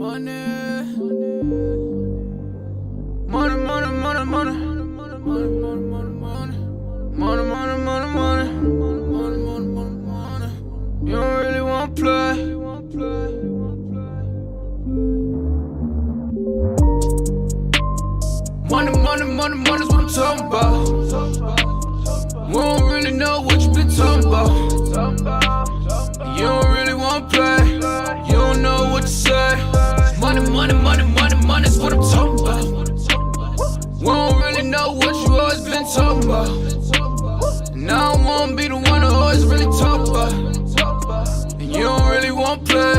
You don't really wanna play. Money's what I'm talking about. We don't really know what you been talking about. You don't really wanna play. You don't know what to say. Money's what I'm talking about. We don't really know what you always been talking about. And I don't wanna be the one to always really talk about. And you don't really wanna play.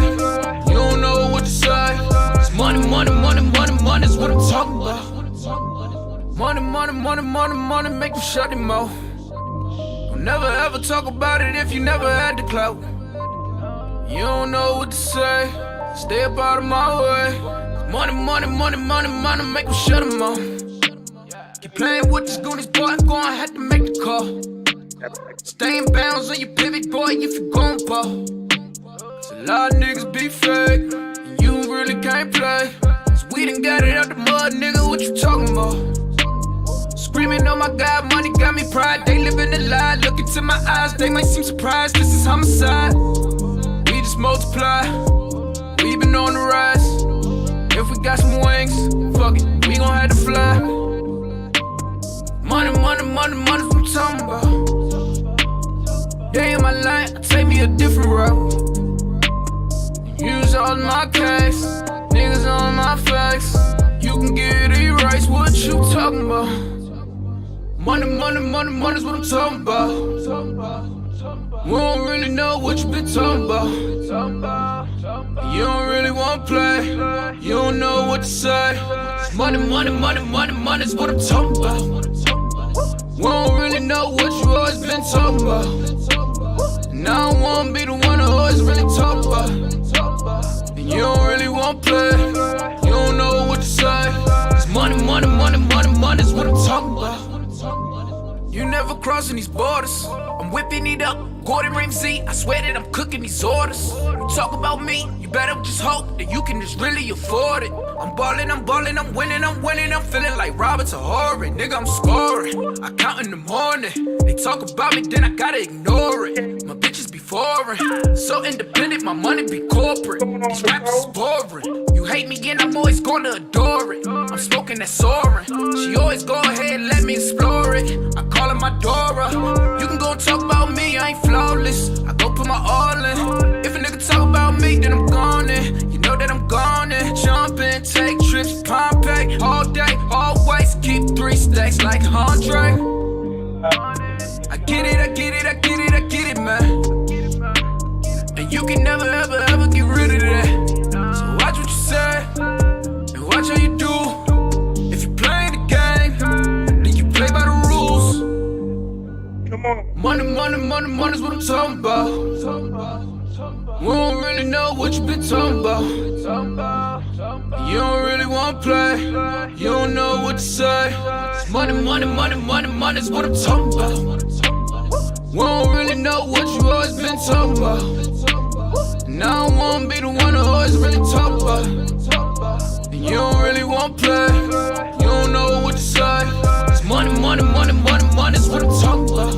You don't know what to say. It's money's what I'm talking about. Money, make you shut your mouth. Don't never ever talk about it if you never had the clout. You don't know what to say, stay up out of my way. Money, make you shut your mouth. Keep playing with these goonies, boy, I'm gonna have to make the call. Stay in bounds on your pivot, boy, if you gon' ball. Cause a lot of niggas be fake, and you really can't play. Cause we done got it out the mud, nigga, what you talking about? Screaming, oh my God, money got me pride. They living a lie, look into my eyes, they might seem surprised. This is homicide. We just multiply, we been on the rise. If we got some wings, fuck it, we gon' have to fly. Money's what I'm talking about. Day in my life, take me a different route. Use all my case, niggas on my face. You can get it erased, what you talking about? Money's what I'm talking about. We don't really know what you been talking about. You don't really wanna play. You don't know what to say. Money's what I'm talking about. We don't really know what you always been talking about. And I don't wanna be the one to always really talk about. And you don't really wanna play. You don't know what to say. It's money's what I'm talking about. You never crossing these borders. I'm whipping it up, Gordon Ramsay. I swear that I'm cooking these orders. You talk about me, you better just hope that you can just really afford it. I'm ballin', I'm winning, I'm feeling like Robert Horry. Nigga, I'm scoring, I count in the morning. They talk about me, then I gotta ignore it. My bitches be foreign, so independent, my money be corporate. These rappers is boring. You hate me and I'm always gonna adore it. I'm smoking that soaring. She always go ahead and let me explore it. I call her my Dora. You can go and talk about me, I ain't flawless. I go put my all in. If a nigga talk about me, then I'm gone in. You know that I'm gone in. Jump in, take trips, Pompeii. All day, always keep 3 stacks like Andre. I get it, man. And you can never, ever get rid of that. So watch what you say, and watch how you do. If you play the game, then you play by the rules. Come on. Money's what I'm talking about. We don't really know what you been talking about. You don't really wanna play. You don't know what to say. Money's what I'm talking about. We don't really know what you always been talking about. And I don't wanna be the one to always really talk about. And you don't really wanna play. You don't know what to say. It's money's what I'm talking about.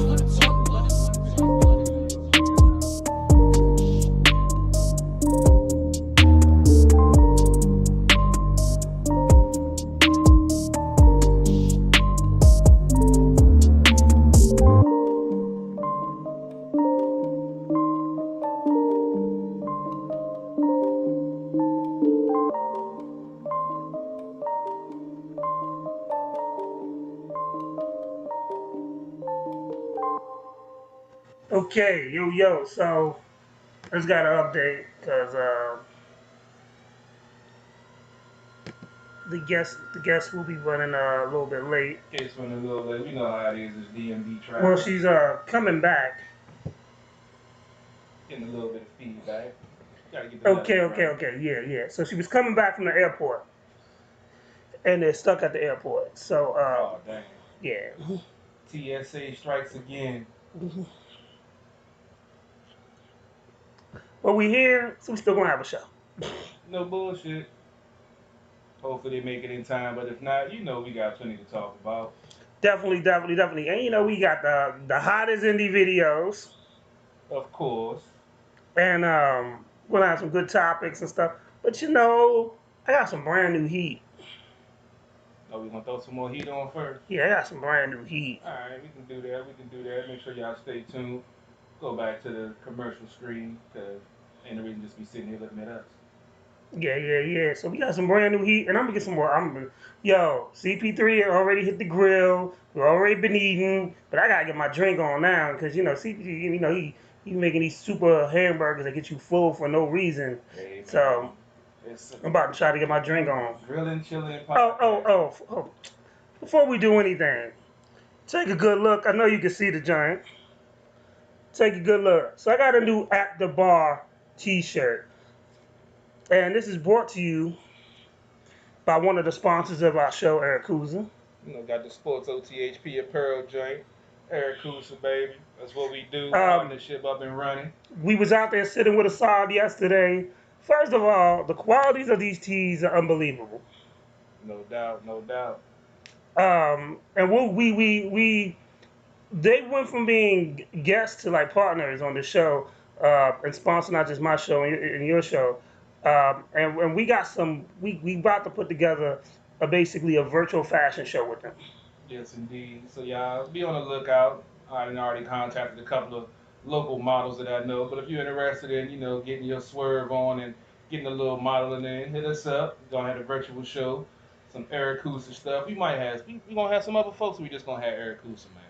Okay, yo, so I just got an update because the guest will be running a little bit late. Case running a little late. You know how it is. It's DMV traffic. Well, she's coming back. Getting a little bit of feedback. Gotta get the Okay, yeah. So she was coming back from the airport, and they're stuck at the airport. So oh dang. yeah. TSA strikes again. But we here, so we still gonna have a show. No bullshit. Hopefully they make it in time, but if not, we got plenty to talk about. Definitely. And we got the hottest indie videos, Of course. and we'll have some good topics and stuff. But I got some brand new heat. Oh, we gonna throw some more heat on first? Yeah, I got some brand new heat. Alright, we can do that. Make sure y'all stay tuned. Go back to the commercial screen, because ain't no reason just be sitting here looking at us. Yeah. So we got some brand new heat, and I'm gonna get some more. Yo, CP3 already hit the grill. We've already been eating, but I gotta get my drink on now because CP3, he making these super hamburgers that get you full for no reason. Hey, So it's I'm about to try to get my drink on. grilling, chilling. Oh. Before we do anything, take a good look. I know you can see the giant. Take a good look. So I got a new At the Bar t-shirt. And this is brought to you by one of the sponsors of our show, Eric Kuza. Got the Sports OTHP apparel joint. Eric Kusa, baby. That's what we do. Partnership up and running. We was out there sitting with Assad yesterday. First of all, the qualities of these tees are unbelievable. No doubt. And they went from being guests to like partners on the show, and sponsor not just my show and your show. And we got we about to put together basically a virtual fashion show with them. Yes, indeed. So y'all be on the lookout. I already contacted a couple of local models that I know, but if you're interested in, getting your swerve on and getting a little modeling in, hit us up. We're gonna have a virtual show, some Eric Kusa stuff. We gonna have some other folks. We just gonna have Eric Kusa, man.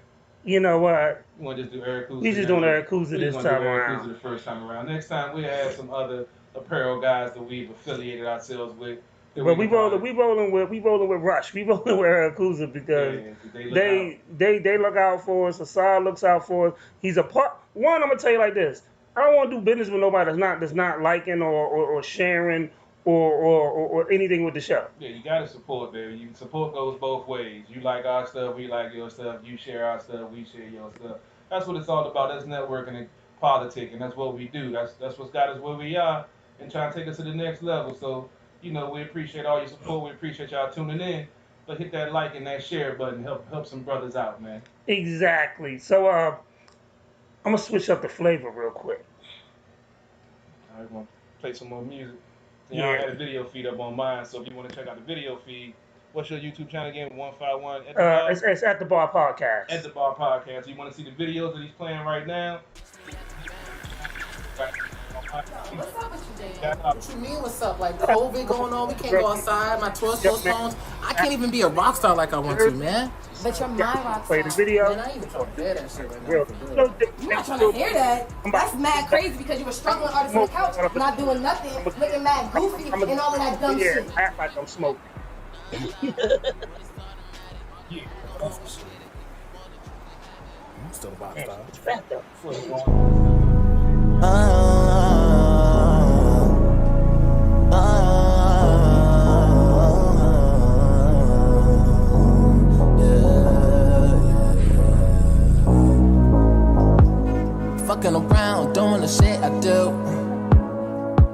You know what? You want to just do Eric Kusa? We just doing Eric Kusa this time around. Eric Kusa the first time around. Next time we have some other apparel guys that we've affiliated ourselves with. But we rolling with Rush. We rolling with Eric Kuza because they look out for us. Assad looks out for us. He's a part. One, I'm gonna tell you like this. I don't want to do business with nobody that's not liking or sharing or anything with the show. Yeah, you gotta support, baby. Support goes both ways. You like our stuff, we like your stuff. You share our stuff, we share your stuff. That's what it's all about. That's networking and politicking, and that's what we do. That's what's got us where we are and trying to take us to the next level. So, we appreciate all your support. We appreciate y'all tuning in. But hit that like and that share button. Help some brothers out, man. Exactly. So I'm gonna switch up the flavor real quick. All right, we're gonna play some more music. Yeah. I had a video feed up on mine, so if you want to check out the video feed, what's your YouTube channel again? 151 at the bar? It's At the Bar Podcast. At the Bar Podcast. You want to see the videos that he's playing right now? What's up with you, Jay? What you mean, what's up? Like, COVID going on, we can't go outside, my tour's postponed. I can't even be a rock star like I want to, man. But you're my rock Play the star. video. Man, I ain't even trying to hear that shit right now. Real. You're not trying to hear that. That's mad crazy because you were struggling artist on the couch, not doing nothing, looking mad goofy and all of that dumb Yeah, shit. act like I'm smoking. I'm still a rock star. It's fat though. Fucking around, doing the shit I do.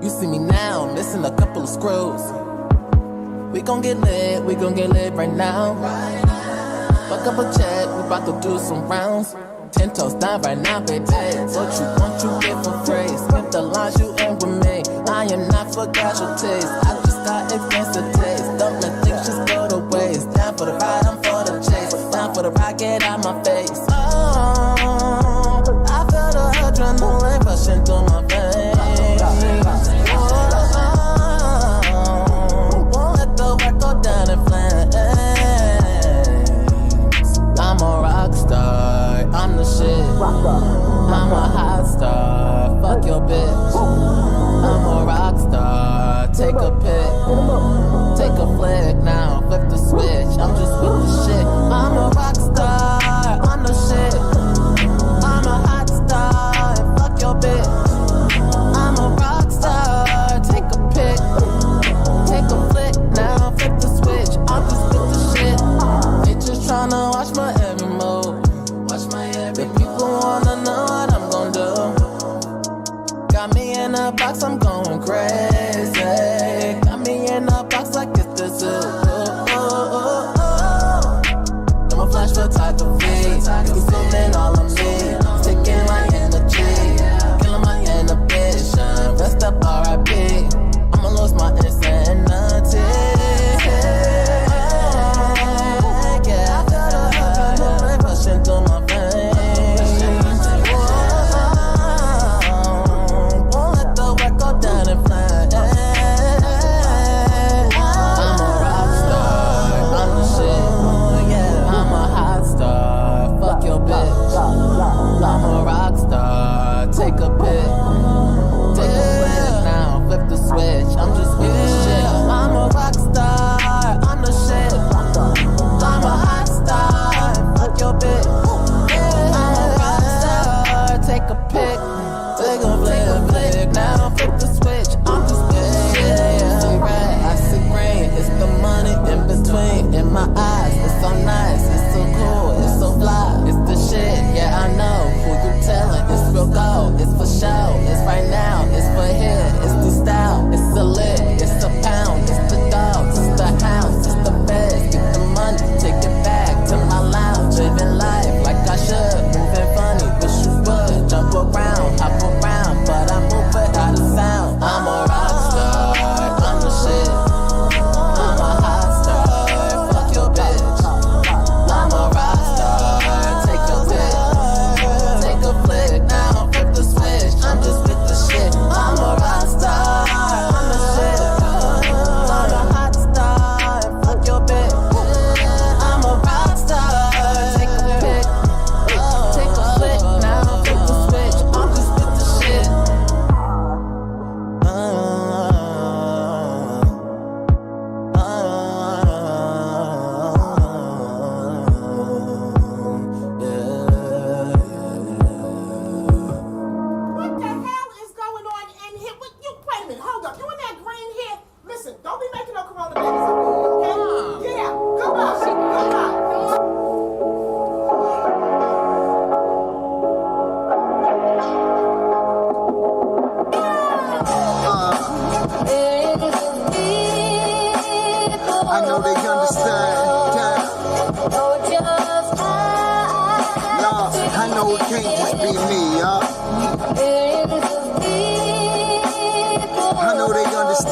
You see me now, missing a couple of screws. We gon' get lit right now. Fuck up a check, we bout to do some rounds. 10 toes down right now, baby. What you want, you get for free. Skip the lines, you ain't with me. I am not for casualties. I just got expensive taste. Don't let things just go to waste. Down for the ride, I'm for the chase. Down for the ride, get out my face. Oh, I feel the adrenaline rushing through my veins. Oh, won't let the work go down in flames. I'm a rock star, I'm the shit. I'm a hot star, fuck your bitch. I'm a rock star, take a pic, take a flick.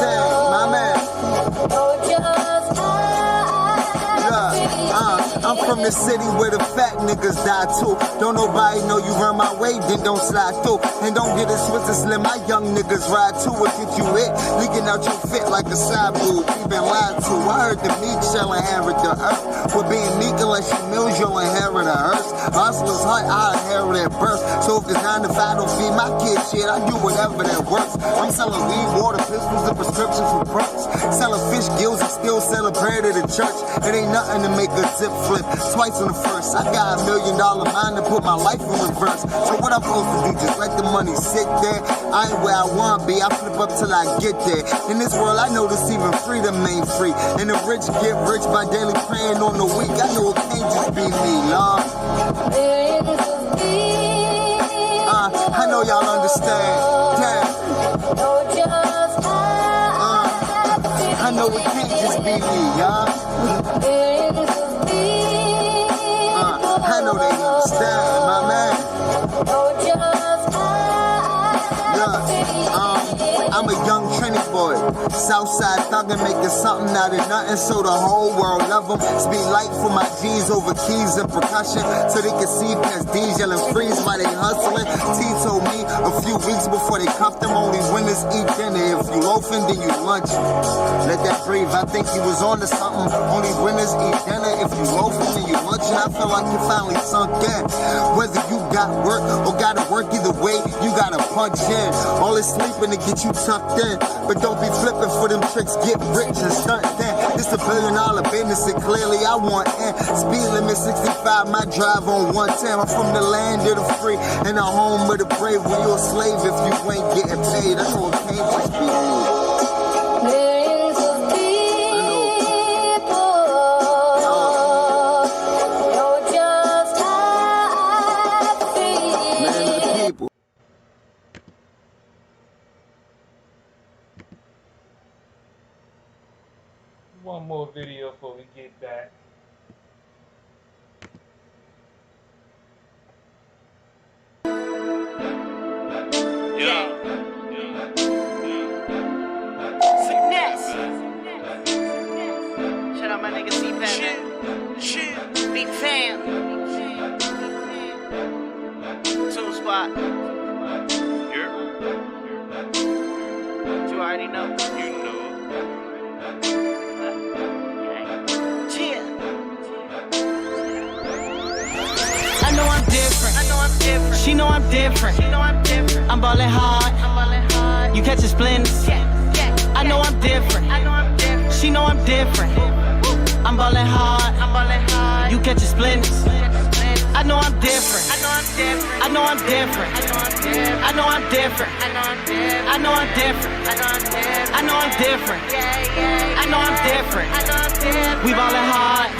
understand, my man. I'm from the city where the fat niggas die too. Don't nobody know you run my way, then don't slide through. And don't get it twisted, slim, my young niggas ride too. What get you hit? Leaking out your fit like a side boob. You been lied to. I heard the meek shall inherit the earth. With being meek unless you mills, you'll inherit a hearse. Hustler's heart, I inherit at birth. So if it's 9 to 5 don't feed my kids shit, I do whatever that works. I'm selling weed, water, pistols, and prescriptions for perks. Selling fish gills and still selling bread at the church. It ain't nothing to make a zip flip twice on the first. I got $1 million mind to put my life in reverse. So what I'm supposed to do? Just let the money sit there? I ain't where I want to be. I flip up till I get there. In this world, I know this even freedom ain't free. And the rich get rich by daily praying on the weak. I know it can't just be me, Lord. I know y'all understand. Damn. I know it can't just be me, y'all. I know they understand, my man. I'm a young Trinity boy, Southside thuggin', making something out of nothing, so the whole world love them. Speed light for my G's over keys and percussion, so they can see past D's yelling freeze while they hustling. T told me a few weeks before they cuffed him, only winners eat dinner. If you loafing, then you lunch. Let that breathe. I think he was on to something. Only winners eat dinner. If you loafing, then you lunching. I feel like you finally sunk in. Whether you got work or gotta work, either way, you gotta punch in. All this sleeping to get you tucked in, but don't be flipping for them tricks. Get rich and stunt then. This $1 billion business, and clearly I want in. Speed limit 65, my drive on 110. I'm from the land of the free and the home of the brave. When you're a slave if you ain't getting paid, I know it can't just be me. One more video before we get back. Finesse. Shout out my nigga C-Pat, Big fam. Two spot. You already know. You know. I know I'm different. She know I'm different. I'm ballin' hard. You catchin' splinters. I know I'm different. She know I'm different. I'm ballin' hard. You catchin' splinters. I know I'm different. I know I'm different. I know I'm different. I know I'm different. I know I'm different. I know I'm different. We ballin' hard.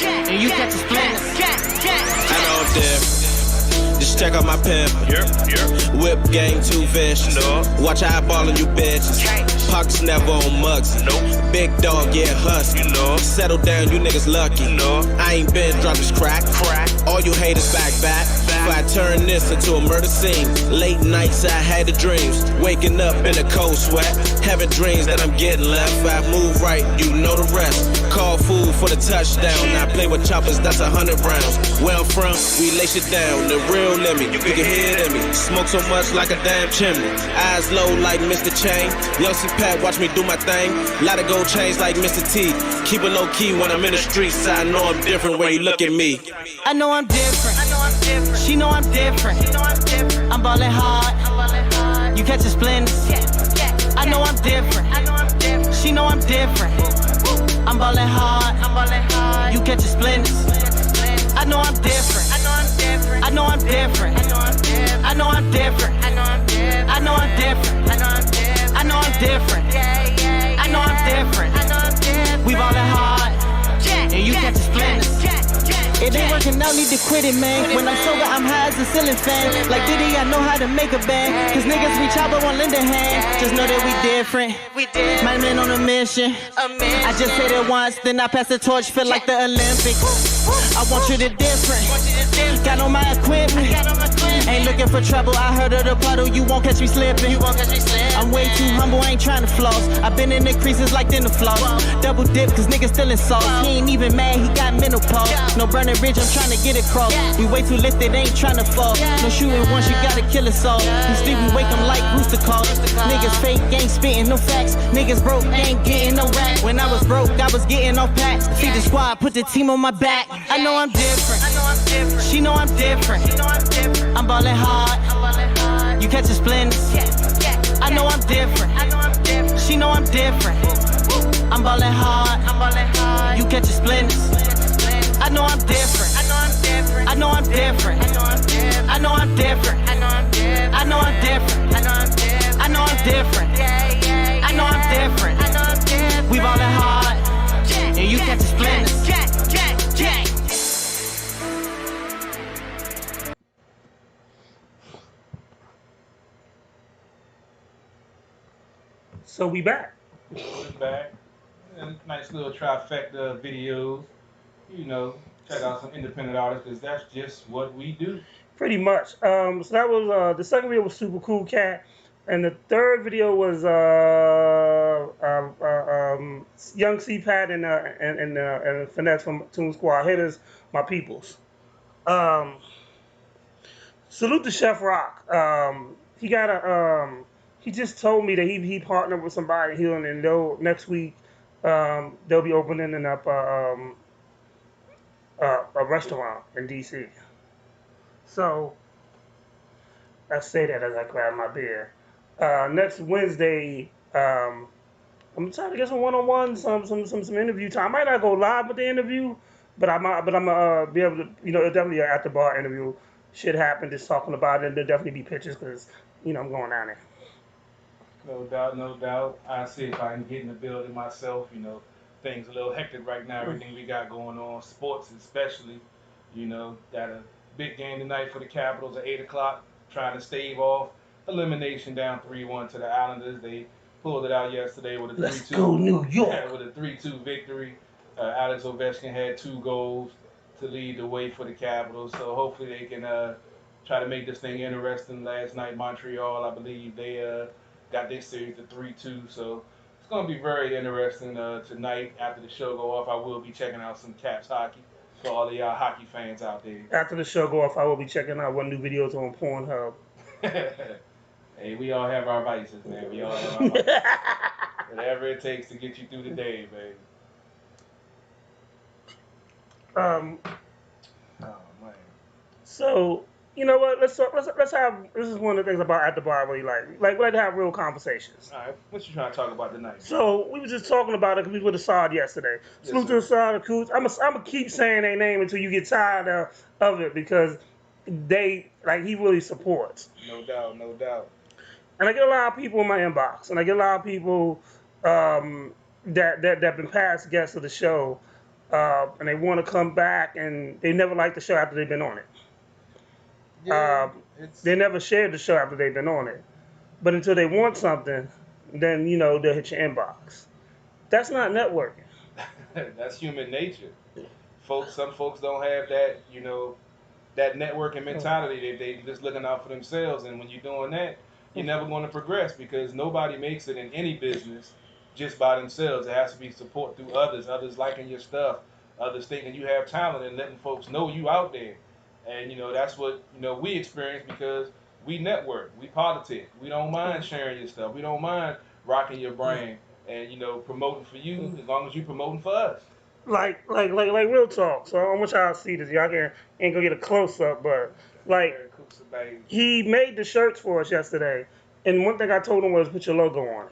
And you catchin' splinters. I know I'm different. Just check out my pimp. Whip gang too vicious. Watch how I ballin' you bitches. Pockets never on mugs. Big dog, yeah, husky. Settle down, you niggas lucky. I ain't been dropping crack. All you haters back. If I turn this into a murder scene, late nights I had the dreams. Waking up in a cold sweat, having dreams that I'm getting left. I move right, you know the rest. Call food for the touchdown. I play with choppers, that's 100 rounds. Where I'm from, we lace it down. The real limit, you can hear it in me. Smoke so much like a damn chimney. Eyes low like Mr. Chain. Young C-Pat, watch me do my thing. Lot of gold chains like Mr. T. Keep it low key when I'm in the streets. I know I'm different when you look at me. I know I'm different. She know I'm different. I'm ballin' hard. You catchin' splinters. I know I'm different. She know I'm different. I'm ballin' hard. You catchin' splinters. I know I'm different. I know I'm different. I know I'm different. I know I'm different. I know I'm different. I know I'm different. We ballin' hard. And you catchin' splinters. It It ain't working out, need to quit it, man. When I'm sober, I'm high as a ceiling fan. Like Diddy, I know how to make a band. Cause niggas reach out but won't lend a hand. Just know that we different. My man on a mission. I just said it once, then I pass the torch, feel like the Olympics. I want you to different. Got on my equipment. Ain't looking for trouble. I heard of the puddle. You won't catch me slipping. I'm way too humble. Ain't trying to floss. I've been in the creases like in the floss. Double dip, cause niggas still in sauce. He ain't even mad. He got menopause. No burning bridge. I'm trying to get across. We way too lifted. Ain't trying to fall. No shooting once. You gotta kill us all. You sleep. We wake them like rooster calls. Niggas fake. Ain't spitting no facts. Niggas broke. Ain't getting no rack. When I was broke, I was getting off packs. Feed the squad. Put the team on my back. I know I'm different. She know I'm different. I'm ballin' hard. You catchin' splendors. I know I'm different. She know I'm different. I'm ballin' hard. You catchin' splendors. I know I'm different. I know I'm different. I know I'm different. I know I'm different. I know I'm different. I know I'm different. We ballin' hard. And you catchin' splendors. So we back. We're back. And nice little trifecta of videos. You know, check out some independent artists because that's just what we do. Pretty much. So that was the second video was Super Cool Cat, and the third video was Young C-Pat and Finesse from Toon Squad Hitters, my peoples. Salute to Chef Rock. He got a he just told me that he partnered with somebody here, and they'll next week they'll be opening up a restaurant in DC. So I say that as I grab my beer. Next Wednesday, I'm trying to get some one-on-one, some interview time. I might not go live with the interview, but I'm gonna be able to, it'll definitely an at the bar interview. Shit happen, just talking about it, and there'll definitely be pictures because I'm going down there. No doubt, no doubt. I see if I can get in the building myself. Things a little hectic right now. Everything we got going on, sports especially. Got a big game tonight for the Capitals at 8 o'clock. Trying to stave off elimination down 3-1 to the Islanders. They pulled it out yesterday with a 3-2. Let's go New York. Yeah, with a 3-2 victory. Alex Ovechkin had 2 goals to lead the way for the Capitals. So hopefully they can try to make this thing interesting. Last night, Montreal, I believe they got their series to 3-2. So it's going to be very interesting tonight after the show go off. I will be checking out some Caps hockey for all of y'all hockey fans out there. After the show go off, I will be checking out what new videos on Pornhub. Hey, we all have our vices, man. We all have our vices. Whatever it takes to get you through the day, baby. Oh man. So you know what? Let's have. This is one of the things about At the Bar I really like. We like to have real conversations. All right, what you trying to talk about tonight? So we were just talking about it because we were with Assad yesterday. Salute to Assad and Coots. I'm gonna keep saying their name until you get tired of it because he really supports. No doubt, no doubt. And I get a lot of people in my inbox, and I get a lot of people that been past guests of the show, and they want to come back, and they never liked the show after they've been on it. Yeah, they never shared the show after they've been on it. But until they want something, then they'll hit your inbox. That's not networking. That's human nature. Some folks don't have that, that networking mentality. They just looking out for themselves, and when you're doing that, you're never going to progress because nobody makes it in any business just by themselves. It has to be support through others liking your stuff, others thinking you have talent and letting folks know you out there. And, that's what, we experience because we network, we politic. We don't mind sharing your stuff. We don't mind rocking your brand and, promoting for you as long as you're promoting for us. Like real talk. So I want y'all to see this. Y'all ain't gonna get a close up, but he made the shirts for us yesterday. And one thing I told him was put your logo on it.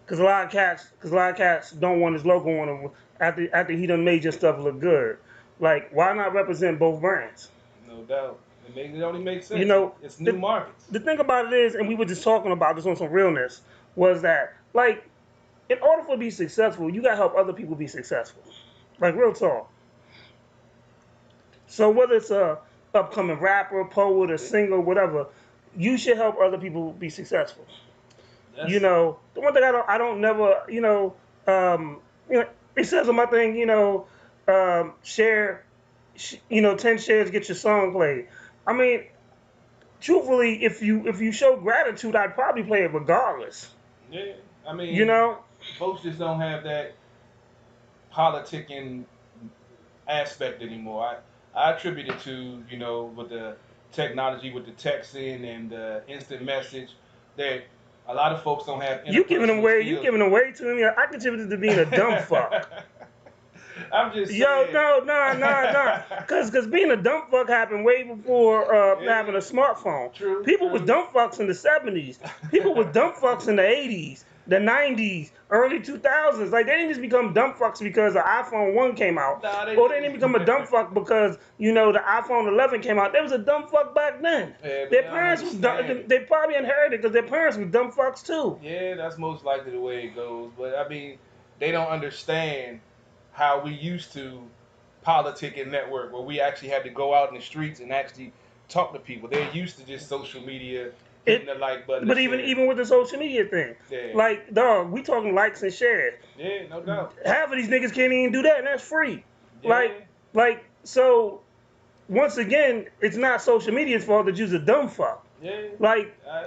Cause a lot of cats don't want his logo on them after he done made your stuff look good. Like, why not represent both brands? No doubt. It only makes sense. It's new markets. The thing about it is, and we were just talking about this on some realness, was that, in order for to be successful, you gotta help other people be successful. Like, real talk. So whether it's a upcoming rapper, poet, or singer, whatever, you should help other people be successful. You know, the one thing I don't never, you know, it says on my thing, share, 10 shares get your song played. I mean, truthfully, if you show gratitude, I'd probably play it regardless. Yeah, I mean, folks just don't have that politicking aspect anymore. I attribute it to, with the technology, with the texting and the instant message, that a lot of folks don't have You giving interpersonal away, skills. you giving away to me. I consider it to being a dumb fuck. I'm just saying. Yo, no. Cause being a dumb fuck happened way before having a smartphone. True. People was dumb fucks in the 70s. People was dumb fucks in the 80s, the 90s, early 2000s. Like, they didn't just become dumb fucks because the iPhone 1 came out. Or they didn't become a dumb fuck because, the iPhone 11 came out. They was a dumb fuck back then. Yeah, Their parents was dumb. They probably inherited because their parents were dumb fucks too. Yeah, that's most likely the way it goes. But I mean, they don't understand how we used to politic and network, where we actually had to go out in the streets and actually talk to people. They're used to just social media, hitting the like button. But even with the social media thing, like, dog, we talking likes and shares. Yeah, no doubt. Half of these niggas can't even do that, and that's free. Yeah. So once again, it's not social media's fault that you're a dumb fuck. Yeah.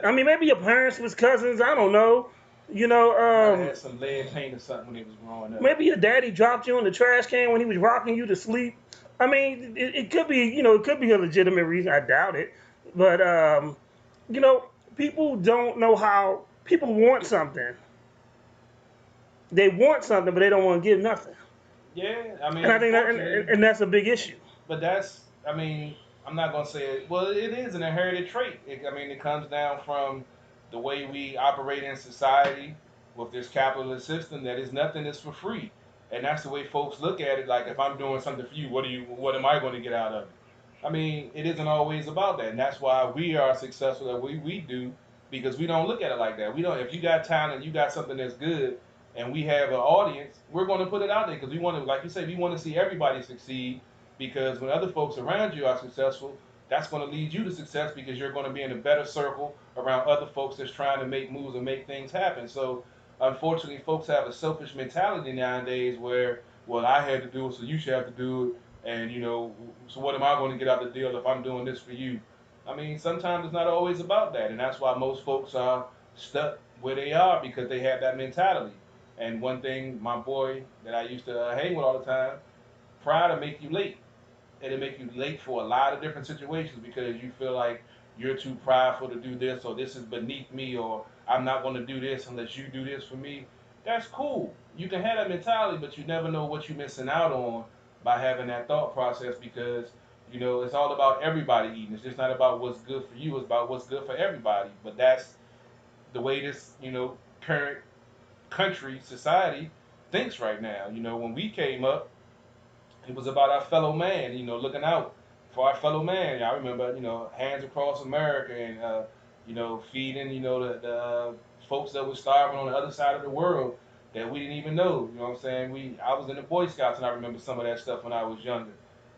I mean, maybe your parents was cousins. I don't know. Had some lead paint or something when he was growing up. Maybe your daddy dropped you in the trash can when he was rocking you to sleep. I mean, it could be, it could be a legitimate reason. I doubt it. But, people don't know how, people want something. They want something, but they don't want to give nothing. Yeah, I mean. And I think and that's a big issue. But I'm not going to say it. Well, it is an inherited trait. It comes down from the way we operate in society with this capitalist system, that is nothing is for free. And that's the way folks look at it. Like, if I'm doing something for you, what am I going to get out of it? I mean, it isn't always about that. And that's why we are successful at what we do, because we don't look at it like that. If you got talent, you got something that's good, and we have an audience, we're going to put it out there because we want to, like you said, we want to see everybody succeed, because when other folks around you are successful, that's going to lead you to success, because you're going to be in a better circle around other folks that's trying to make moves and make things happen. So unfortunately, folks have a selfish mentality nowadays where, well, I had to do it, so you should have to do it. And, so what am I going to get out of the deal if I'm doing this for you? I mean, sometimes it's not always about that. And that's why most folks are stuck where they are, because they have that mentality. And one thing, my boy that I used to hang with all the time, pride will make you late. It'll make you late for a lot of different situations, because you feel like you're too prideful to do this, or this is beneath me, or I'm not going to do this unless you do this for me. That's cool. You can have that mentality, but you never know what you're missing out on by having that thought process, because, it's all about everybody eating. It's just not about what's good for you. It's about what's good for everybody. But that's the way this, current country, society thinks right now. When we came up, it was about our fellow man, looking out for our fellow man. I remember, Hands Across America, and, feeding, the folks that were starving on the other side of the world that we didn't even know. You know what I'm saying? I was in the Boy Scouts, and I remember some of that stuff when I was younger,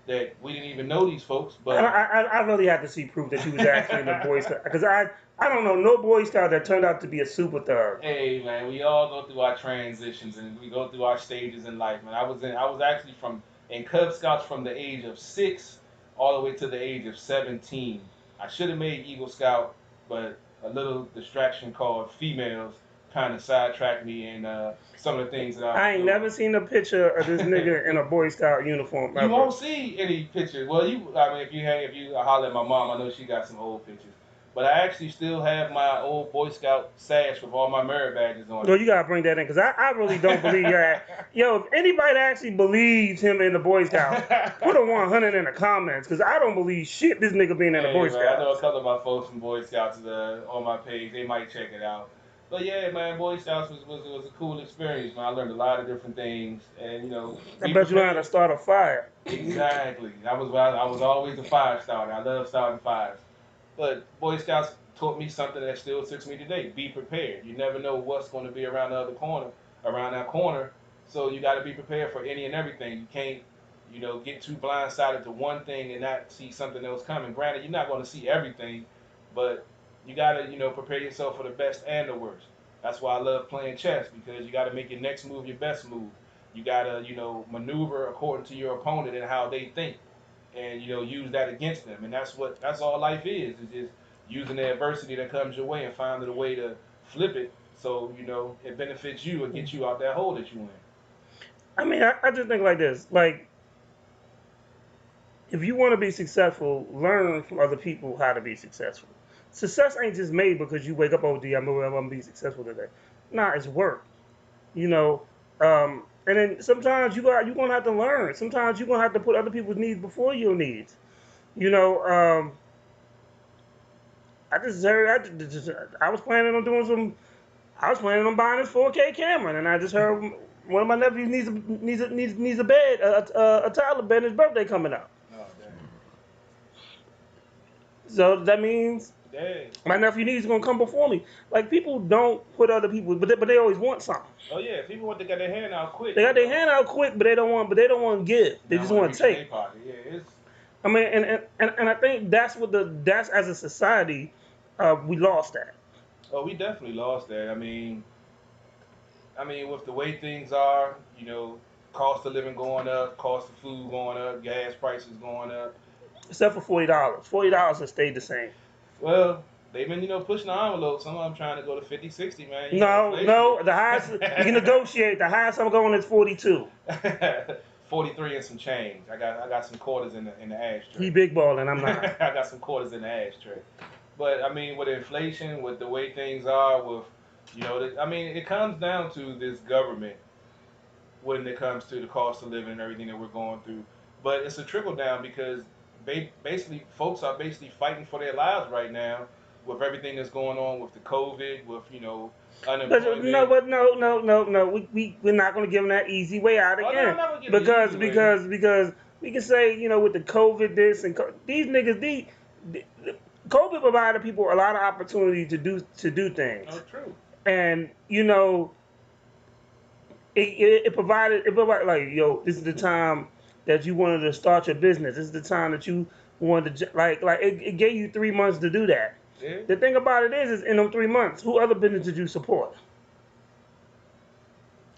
that we didn't even know these folks. But I really had to see proof that you was actually in the Boy Scout, because I don't know no Boy Scout that turned out to be a super thug. Hey man, we all go through our transitions, and we go through our stages in life. Man, I was actually in Cub Scouts from the age of 6 all the way to the age of 17. I should have made Eagle Scout, but a little distraction called females kind of sidetracked me, and some of the things that I ain't never seen a picture of this nigga in a Boy Scout uniform ever. You won't see any pictures. Well, if you holler at my mom, I know she got some old pictures. But I actually still have my old Boy Scout sash with all my merit badges on it. No, you gotta bring that in, because I really don't believe yo, if anybody actually believes him in the Boy Scout, put a 100 in the comments, because I don't believe shit this nigga being in the Boy Scout. I know a couple of my folks from Boy Scouts on my page. They might check it out. But yeah, man, Boy Scouts was a cool experience, man. I learned a lot of different things, and I bet you learned how to start a fire. Exactly. I was always a fire starter. I love starting fires. But Boy Scouts taught me something that still sits me today. Be prepared. You never know what's going to be around that corner. So you got to be prepared for any and everything. get too blindsided to one thing and not see something else coming. Granted, you're not going to see everything, but you got to, prepare yourself for the best and the worst. That's why I love playing chess, because you got to make your next move your best move. You got to, maneuver according to your opponent and how they think, and, use that against them. And that's all life is just using the adversity that comes your way and finding a way to flip it so, it benefits you and gets you out that hole that you in. I mean, I just think like this. Like, if you want to be successful, learn from other people how to be successful. Success ain't just made because you wake up, oh, I'm going to be successful today. Nah, it's work. And then sometimes you're going to have to learn. Sometimes you're going to have to put other people's needs before your needs. I was planning on buying this 4K camera, and I just heard one of my nephews needs a bed, a toddler bed, his birthday coming up. Oh, damn. So that means Dang. my nephew needs going to come before me. Like, people don't put other people, but they always want something. Oh yeah, people want to get their hand out quick. They got their hand out quick, but they don't want to give. They just want to take. Yeah, it's. I mean, and I think that's as a society, we lost that. Oh, we definitely lost that. I mean, with the way things are, cost of living going up, cost of food going up, gas prices going up. Except for $40. $40 has stayed the same. Well, they've been, pushing the envelope. Some of them trying to go to 50, 60, man. No. The highest, you can negotiate. The highest I'm going is 42. 43 and some change. I got some quarters in the ashtray. He big balling, I'm not. I got some quarters in the ashtray. But, I mean, with inflation, with the way things are, with, it comes down to this government when it comes to the cost of living and everything that we're going through. But it's a trickle down because basically folks are basically fighting for their lives right now with everything that's going on with the COVID, with, unemployment. No. We're not going to give them that easy way out again. Because we can say, with the COVID this and these niggas, COVID provided people a lot of opportunity to do things. Oh, true. And it provided like, yo, this is the time that you wanted to start your business. This is the time that you wanted to it gave you 3 months to do that. Yeah. The thing about it is in them 3 months, who other business did you support?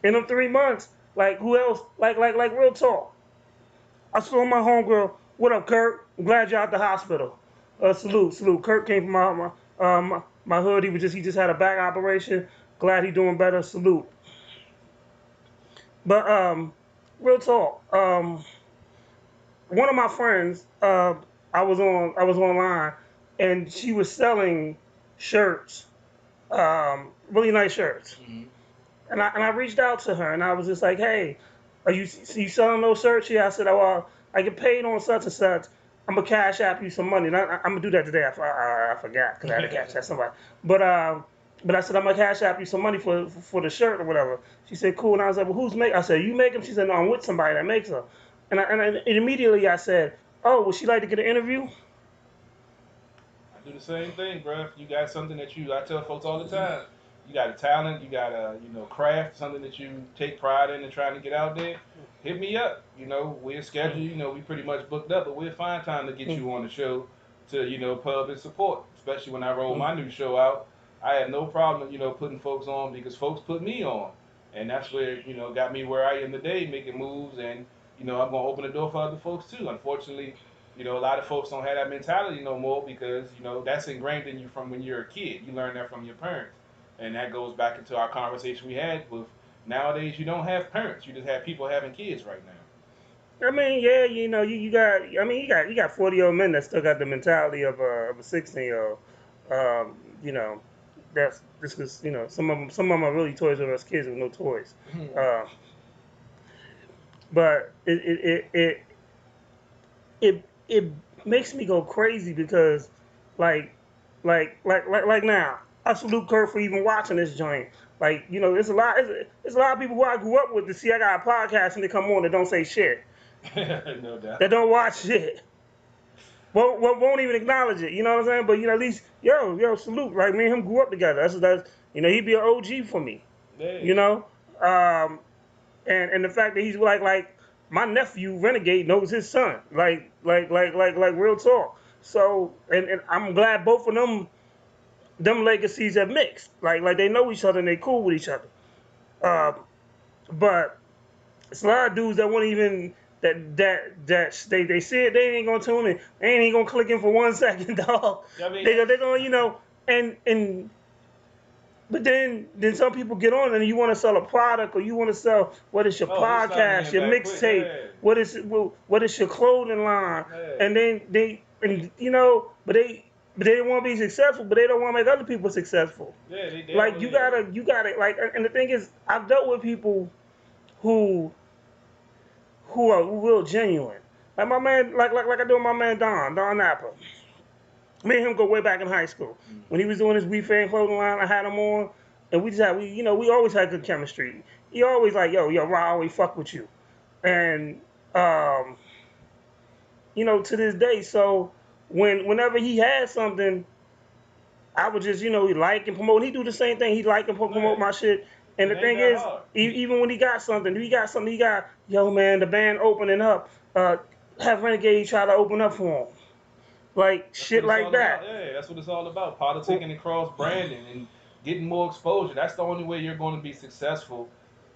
In them 3 months, like who else? Like real talk. I saw my homegirl. What up, Kurt? I'm glad you're out the hospital. Salute. Kurt came from my hood. He just had a back operation. Glad he doing better. Salute. But real talk. One of my friends, I was online, and she was selling shirts, really nice shirts. Mm-hmm. And I reached out to her, and I was just like, hey, are you selling those shirts? Yeah, I said, well, I get paid on such and such. I'm gonna cash app you some money. And I'm gonna do that today. I forgot because I had to cash app somebody. But I said I'm gonna cash app you some money for the shirt or whatever. She said cool, and I was like, well, who's make? I said you make them. She said no, I'm with somebody that makes them. And immediately I said, oh, would she like to get an interview? I do the same thing, bro. You got something that I tell folks all the time. You got a talent, you got a craft, something that you take pride in and trying to get out there. Hit me up. We're scheduled. We pretty much booked up, but we'll find time to get you on the show to pub and support. Especially when I roll my new show out, I have no problem putting folks on because folks put me on, and that's where got me where I am today, making moves, and I'm gonna open the door for other folks too. Unfortunately, a lot of folks don't have that mentality no more because that's ingrained in you from when you're a kid. You learn that from your parents. And that goes back into our conversation we had with nowadays you don't have parents, you just have people having kids right now. I mean, yeah, you got 40-year-old men that still got the mentality of a 16-year-old. That's this is some of them are really Toys R Us kids with no toys. Mm-hmm. But it makes me go crazy because like now. I salute Kurt for even watching this joint. Like, there's a lot of people who I grew up with to see I got a podcast and they come on that don't say shit. No doubt. That don't watch shit. Won't even acknowledge it. You know what I'm saying? But at least salute. Right? Me and him grew up together. That's he'd be an OG for me. Hey. And the fact that he's like my nephew Renegade knows his son. Like real talk. So and I'm glad both of them legacies have mixed. Like they know each other and they cool with each other. But it's a lot of dudes that won't even they said they ain't gonna tune in. They ain't gonna click in for 1 second, dog. I mean, They're gonna, and but then some people get on and you want to sell a product or you want to sell what is your podcast, your mixtape, what is your clothing line, and then but they don't want to be successful, but they don't want to make other people successful. Yeah, they like you gotta like, and the thing is, I've dealt with people who are real genuine. Like my man, like I do with my man Don Napa. Me and him go way back in high school. When he was doing his We Fan clothing line, I had him on, and we always had good chemistry. He always like, yo, Ra, I always fuck with you, and to this day. So whenever he had something, I would just like and promote. He do the same thing. He like and promote my shit. And the thing is, even when he got something, yo man, the band opening up, have Renegade try to open up for him. Like shit like that. Yeah, that's what it's all about. Politicking and cross branding and getting more exposure. That's the only way you're going to be successful.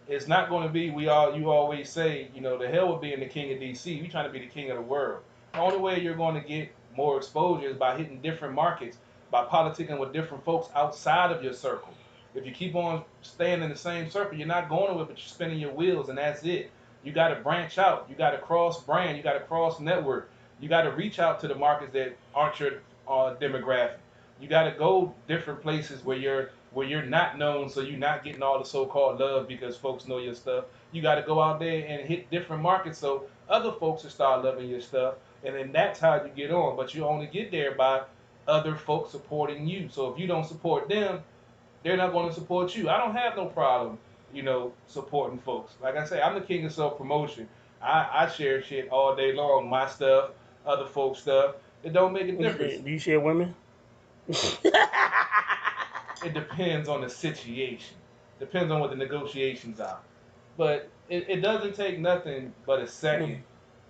It's not going to be you always say, the hell with being the king of DC. We trying to be the king of the world. The only way you're going to get more exposure is by hitting different markets, by politicking with different folks outside of your circle. If you keep on staying in the same circle, you're not going nowhere, but you're spinning your wheels, and that's it. You got to branch out. You got to cross brand. You got to cross network. You got to reach out to the markets that aren't your demographic. You got to go different places where you're not known, so you're not getting all the so-called love because folks know your stuff. You got to go out there and hit different markets so other folks will start loving your stuff, and then that's how you get on. But you only get there by other folks supporting you. So if you don't support them, they're not going to support you. I don't have no problem, supporting folks. Like I say, I'm the king of self-promotion. I share shit all day long, my stuff, other folks' stuff. It don't make a difference. Do you share women? It depends on the situation. Depends on what the negotiations are. But it doesn't take nothing but a second.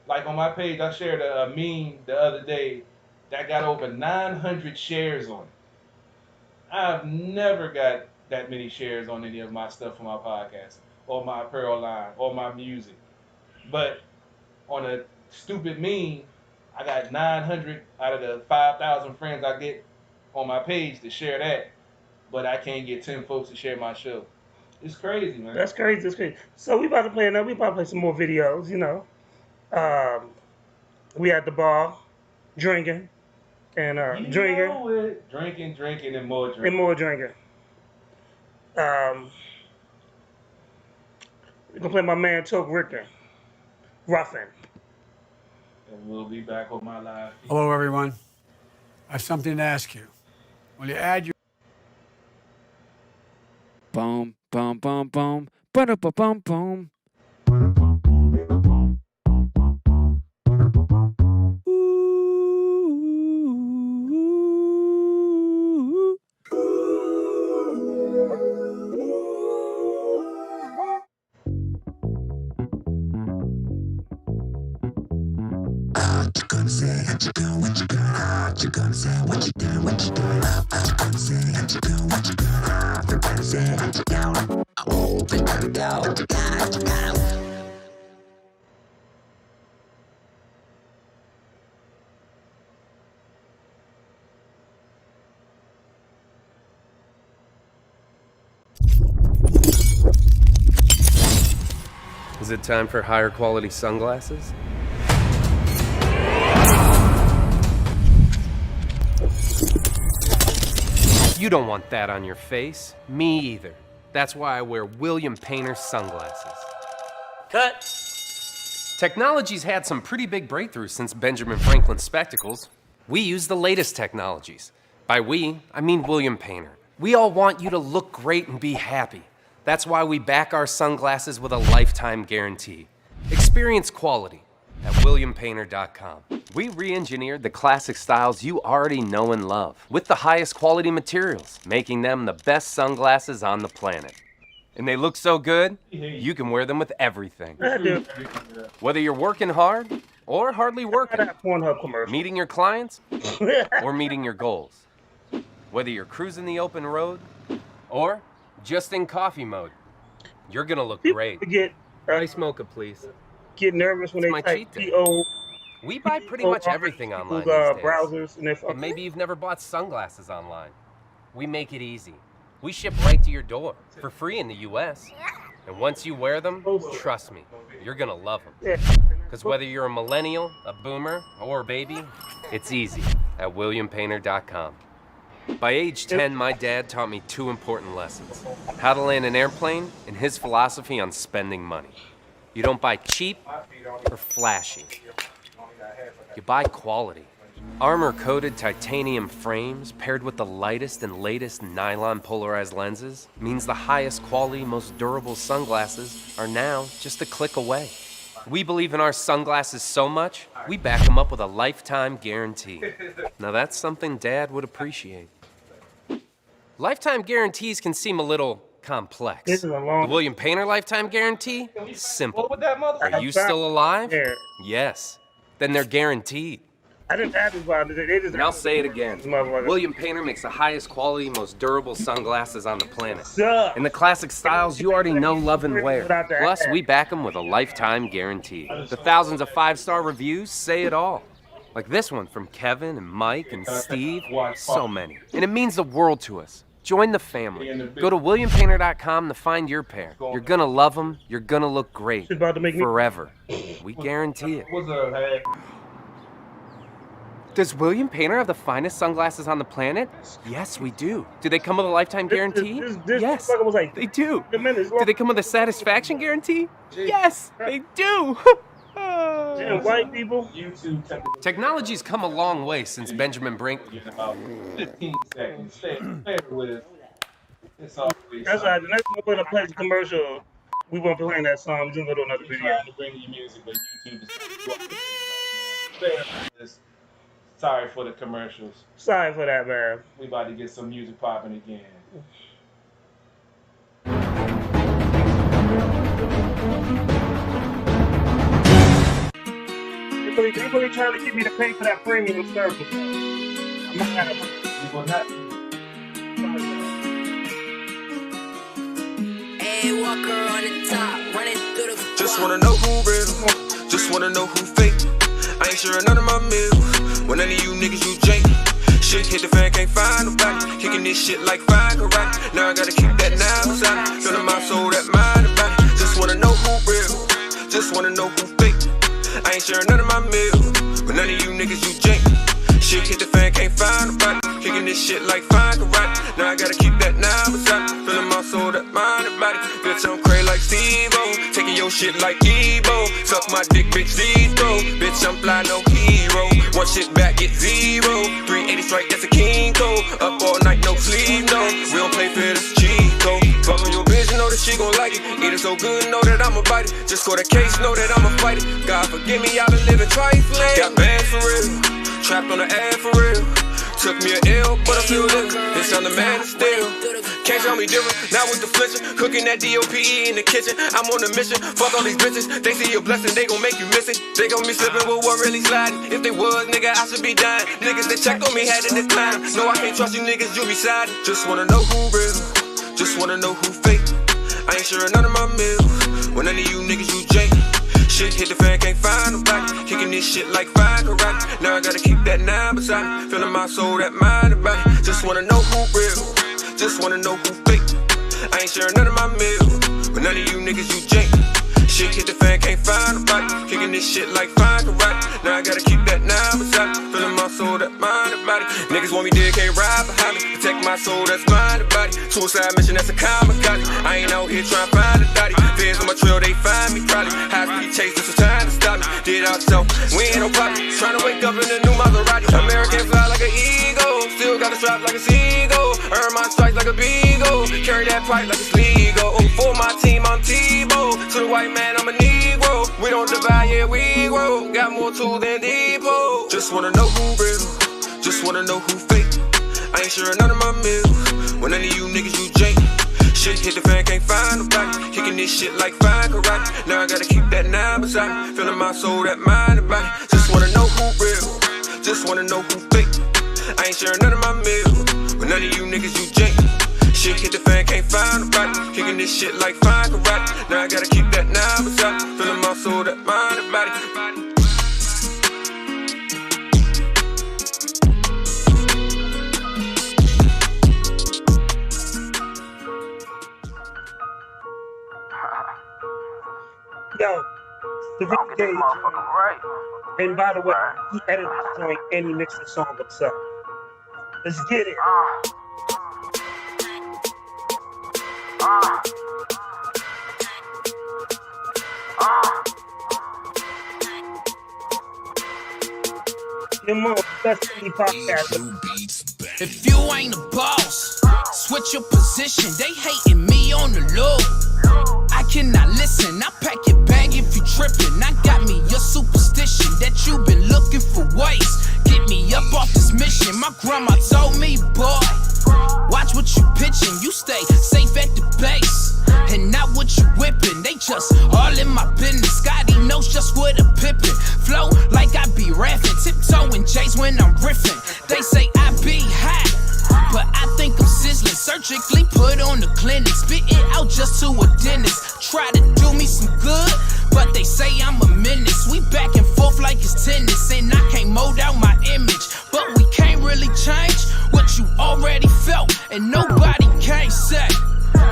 Like on my page, I shared a meme the other day that got over 900 shares on it. I've never got that many shares on any of my stuff from my podcast or my apparel line or my music. But on a stupid meme, I got 900 out of the 5,000 friends I get on my page to share that, but I can't get 10 folks to share my show. It's crazy, man. That's crazy. That's crazy. So we about to play some more videos, we at the bar, drinking, and drinking. Drinking, and more drinking. And more drinking. We're gonna play my man Toke Ricker, Ruffin. And we'll be back on my live feed. Hello, everyone. I have something to ask you. Will you add your... Boom, boom, boom, boom, ba-da-ba-bum, boom. Is it time for higher quality sunglasses? You don't want that on your face. Me either. That's why I wear William Painter sunglasses. Cut! Technology's had some pretty big breakthroughs since Benjamin Franklin's spectacles. We use the latest technologies. By we, I mean William Painter. We all want you to look great and be happy. That's why we back our sunglasses with a lifetime guarantee. Experience quality at WilliamPainter.com. We re-engineered the classic styles you already know and love with the highest quality materials, making them the best sunglasses on the planet. And they look so good, you can wear them with everything. I do. Whether you're working hard or hardly working, That Pornhub commercial. meeting your clients or meeting your goals. Whether you're cruising the open road or just in coffee mode, you're gonna look great. Get Ice mocha, please. Get nervous when It's they my type cheat day. PO. We buy pretty much everything online these days. Browsers and they And maybe you've never bought sunglasses online. We make it easy. We ship right to your door for free in the US. And once you wear them, trust me, you're gonna love them. Because whether you're a millennial, a boomer, or a baby, it's easy at WilliamPainter.com. By age 10, my dad taught me 2 important lessons: how to land an airplane and his philosophy on spending money. You don't buy cheap or flashy. You buy quality. Armor-coated titanium frames paired with the lightest and latest nylon polarized lenses means the highest quality, most durable sunglasses are now just a click away. We believe in our sunglasses so much, we back them up with a lifetime guarantee. Now that's something Dad would appreciate. Lifetime guarantees can seem a little complex. This is a long- The William Painter lifetime guarantee? Simple. What would that mother? Are you still alive? Yes. Then they're guaranteed. I didn't advertise it. They just And I'll say it again. Motherfucker. William Painter makes the highest quality, most durable sunglasses on the planet. Suck. In the classic styles you already know, love, and wear. Plus, we back them with a lifetime guarantee. The thousands of 5-star reviews say it all. Like this one from Kevin and Mike and Steve. So many. And it means the world to us. Join the family. Go to WilliamPainter.com to find your pair. You're gonna love them. You're gonna look great. Forever. We guarantee it. What's up, hey? Does William Painter have the finest sunglasses on the planet? Yes, we do. Do they come with a lifetime guarantee? Yes, was like they do. Do they come with a satisfaction guarantee? Yes, they do. Yeah, white people. Technology's come a long way since Benjamin Brink. About 15 seconds. Stay with us. It's always. That's right. The next time we're gonna play the commercial, we won't be playing that song. We're gonna go to another video. Trying to bring you music, but YouTube is. Sorry for the commercials. Sorry for that, man. We about to get some music popping again. They really trying to get me to pay for that premium service. I'm not gonna. You will not. Hey, Walker on the top, running through the. Just wanna know who real, just wanna know who fake. I ain't sure none of my meals. When none of you niggas you jank. Shit hit the fan, can't find nobody. Kicking this shit like fire karate. Now I gotta keep that now inside. Feeling my soul, that mind and body. Just wanna know who real, just wanna know who fake. I ain't sharing none of my meals. When none of you niggas you jank. Shit hit the fan, can't find nobody. Kicking this shit like fire karate. Now I gotta keep that now inside. Feeling my soul, that mind and body. Bitch, I'm crazy like Steve-O. Taking your shit like Debo. Suck my dick, bitch, zero. Bitch, I'm fly, no hero. One shit back, get 0. 380 strike, that's a king code. Up all night, no sleep, no. We don't play fair, this cheat code. Fuck on your bitch, know that she gon' like it. Eat it so good, know that I'ma bite it. Just score the case, know that I'ma fight it. God forgive me, I've been living trifling. Got banned for real, trapped on the ad for real. Took me an L, but I feel it. It's on the man still. Can't tell me different, now with the flinching. Cooking that DOPE in the kitchen. I'm on a mission, fuck all these bitches. They see your blessing, they gon' make you miss it. They gon' be slipping with what really sliding. If they was, nigga, I should be dying. Niggas that checked on me had to decline. No, I can't trust you niggas, you be siding. Just wanna know who real, just wanna know who fake. I ain't sure none of my meals. When none of you niggas you jank. Shit hit the fan, can't find nobody. Kicking this shit like fire karate. Now I gotta keep that 9 beside me. Feeling my soul, that mind and body. Just wanna know who real, just wanna know who fake. I ain't sharing none of my meals. But none of you niggas you jank. Shit hit the fan, can't find nobody. Kicking this shit like fire karate. Now I gotta keep that 9 beside me. Feeling my soul, that mind and body. Niggas want me dead, can't ride behind me. Protect my soul, that's mind and body. Suicide mission, that's a kamikaze. I ain't out here trying to find a daddy. Fans on my trail, they find me probably. High speed chase, this was time to stop me. Did ourselves, we ain't no problem. Trying to wake up in a new Maserati. American fly like an eagle. Still got a strap like a seagull. Earn my stripes like a beagle. Carry that price like it's legal. For my team, I'm Tebow. To the white man, I'm a Negro. We don't divide, yeah, we grow. Got more tools than Depot. Just wanna know who real, just wanna know who fake. I ain't sure none of my meals. When none of you niggas you jank. Shit hit the fan, can't find nobody. Kicking this shit like fine karate. Now I gotta keep that 9 beside me. Feeling my soul, that mind and body. Just wanna know who real, just wanna know who fake. I ain't sharing none of my meals with none of you niggas, you jank. Shit hit the fan, can't find nobody. Kicking this shit like fine karate. Now I gotta keep that 9 beside me. Feeling my soul, that mind and body. Yo, the Rick Gage. Right. And by the way, he edited the joint and he mixed the song himself. Let's get it. Your mom, best indie podcast. If you ain't a boss, switch your position. They hating me on the low. I cannot listen. I pack your bag if you trippin'. I got me your superstition that you been looking for ways. Get me up off this mission. My grandma told me, boy, watch what you pitching. You stay safe at the base and not what you whipping. They just all in my business. Scotty knows just what a pippin'. Flow like I be rapping, tiptoeing J's when I'm riffing. They say I be hot, but I think I'm sizzling. Surgically put on the clinic, spit it out just to a dentist. Try to do me some good, but they say I'm a menace. We back and forth like it's tennis, and I can't mold out my image. But we can't really change what you already felt, and nobody can say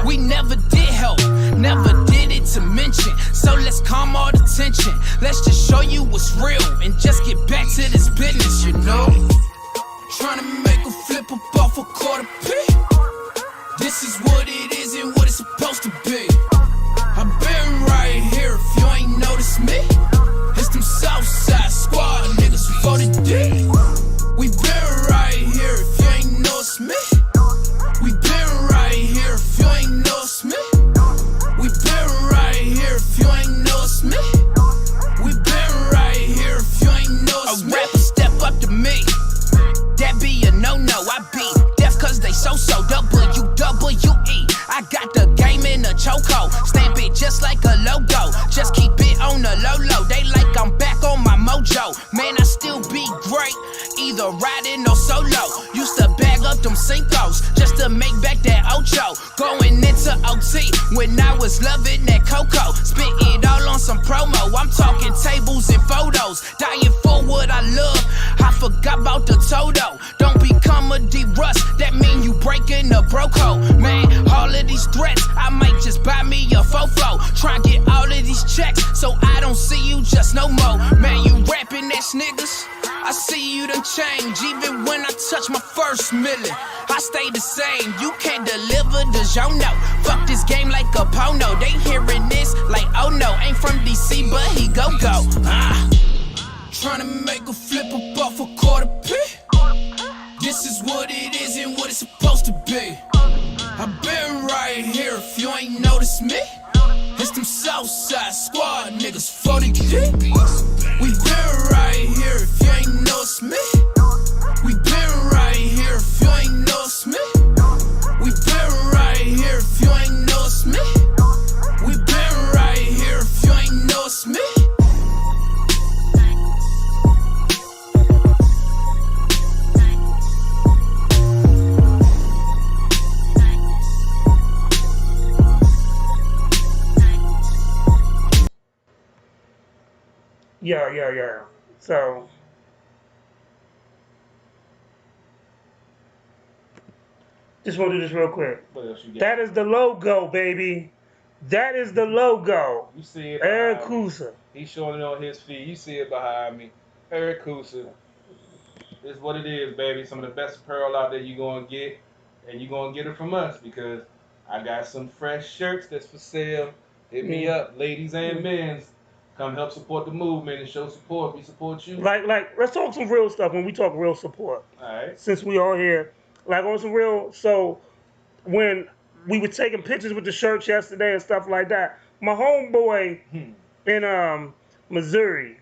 we never did help, never did it to mention. So let's calm all the tension. Let's just show you what's real and just get back to this business, you know. Trying to make a flip up off a quarter P. This is what it is and what it's supposed to be. I've been right here if you ain't noticed me. It's them Southside squad niggas for the D. We been right here if you ain't noticed me. We been right here if you ain't noticed me. We been right here if you ain't noticed me. We been right here if you ain't noticed me. A rapper step up to me. That be a no-no. I be deaf cause they so-so. WWE. I got the game in a chokehold. Stamp it just like a logo. Just keep it on the low-low. They like I'm back on my mojo. Man, I still be great. Either riding or solo. Used to bag up them Cincos just to make back that Ocho. Going into OT when I was loving that Coco. Spit it all on some promo. I'm talking tables and photos. Dying for what I love. I forgot about the Toto. Don't become a D-Rust. That mean you breaking the bro code. Man, all of these threats, I might just buy me a fofo. Try and get all of these checks so I don't see you just no more. Man, you rapping ass niggas. I see you done change. Even when I touch my first million, I stay the same. You can't deliver the genre. Fuck this game like a porno. They hearing this like, oh no, ain't from DC, but he go. Trying to make a flip up off a quarter P. This is what it is and what it's supposed to be. I've been right here if you ain't noticed me. It's them Southside squad niggas for the D. We been right here if you ain't noticed me. We been right here if you ain't noticed me. We been right here if you ain't noticed me. We been right here if you ain't noticed me. Yeah. So, just want to do this real quick. What else you got? That is the logo, baby. That is the logo. You see it. Eric Kusa. He's showing it on his feed. You see it behind me. Eric Kusa. This is what it is, baby. Some of the best apparel out there you're going to get. And you're going to get it from us because I got some fresh shirts that's for sale. Hit me up, ladies and men's. Come help support the movement and show support. We support you. Like, let's talk some real stuff when we talk real support. All right. Since we all here, like on some real. So, when we were taking pictures with the shirts yesterday and stuff like that, my homeboy in Missouri,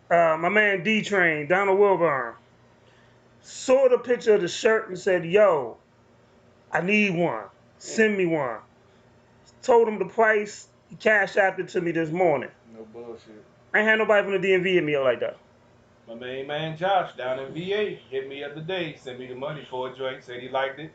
my man D-Train, Donald Wilburn, saw the picture of the shirt and said, "Yo, I need one. Send me one." told him the price. He cashed out it to me this morning. No bullshit. I ain't had nobody from the DMV hit me up like that. My main man Josh down in VA hit me the other day, sent me the money for a joint, said he liked it.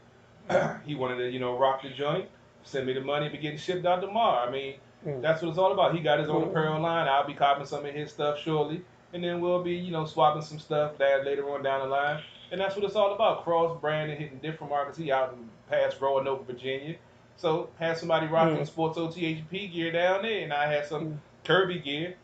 He wanted to, rock the joint. Send me the money, be getting shipped out tomorrow. I mean, that's what it's all about. He got his own apparel line. I'll be copping some of his stuff shortly. And then we'll be, swapping some stuff later on down the line. And that's what it's all about. Cross branding, hitting different markets. He out in past Roanoke, Virginia. So had somebody rocking Sports OTHP gear down there, and I had some Kirby gear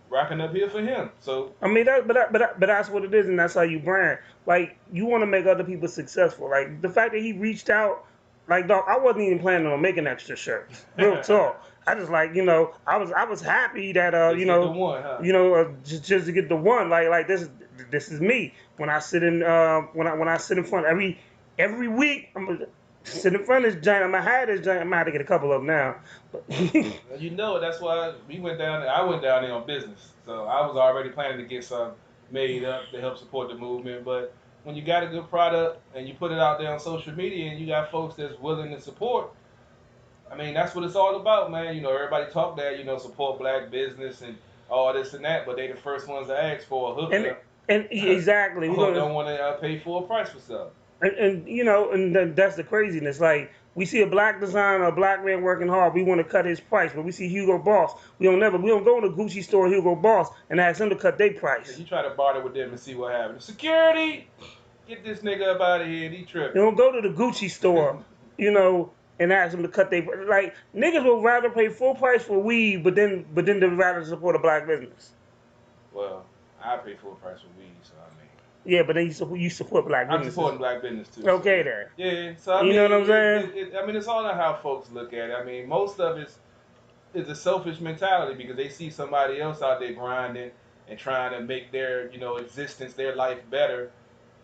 rocking up here for him. So I mean, but that's what it is, and that's how you brand. Like, you want to make other people successful. Like, the fact that he reached out, like, dog, I wasn't even planning on making extra shirts. Real talk. I just I was happy that the one, huh? just to get the one. Like this is me. When I sit in when I sit in front every week, I'm gonna sit in front of this giant. I'm gonna have this giant. I'm gonna have to get a couple of them now. That's why we went down there. I went down there on business, so I was already planning to get some made up to help support the movement. But when you got a good product and you put it out there on social media and you got folks that's willing to support, I mean, that's what it's all about, man. Everybody talk that, support black business and all this and that, but they the first ones to ask for a hookup. And exactly, we don't want to pay full price for stuff. And that's the craziness. Like, we see a black designer, a black man working hard, we want to cut his price. But we see Hugo Boss, we don't go in the Gucci store, Hugo Boss, and ask them to cut their price. Yeah, you try to barter with them and see what happens. Security, get this nigga up out of here. He tripping. You don't go to the Gucci store, and ask them to cut their price. Like, niggas would rather pay full price for weed, but then they'd rather support a black business. Well, I pay full price for weed, so I mean. Yeah, but then you support black business. I'm supporting black business too. Okay, then. Yeah, so I mean, know what I'm saying? It's all on how folks look at it. I mean, most of it is a selfish mentality because they see somebody else out there grinding and trying to make their, existence, their life better,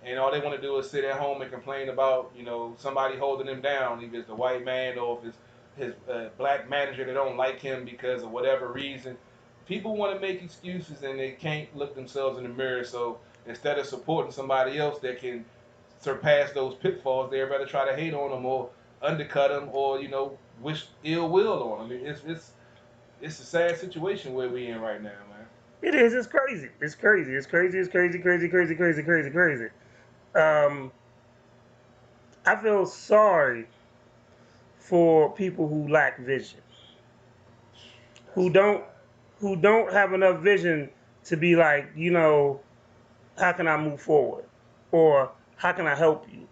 and all they want to do is sit at home and complain about, somebody holding them down, either it's the white man or if it's his black manager that don't like him because of whatever reason. People want to make excuses and they can't look themselves in the mirror, so instead of supporting somebody else that can surpass those pitfalls, they'd rather try to hate on them or undercut them or, wish ill will on them. It's a sad situation where we in right now, man. It is. It's crazy. It's crazy. It's crazy. It's crazy. Crazy. Crazy. Crazy. Crazy. Crazy. I feel sorry for people who lack vision, who don't have enough vision to be like, how can I move forward? Or how can I help you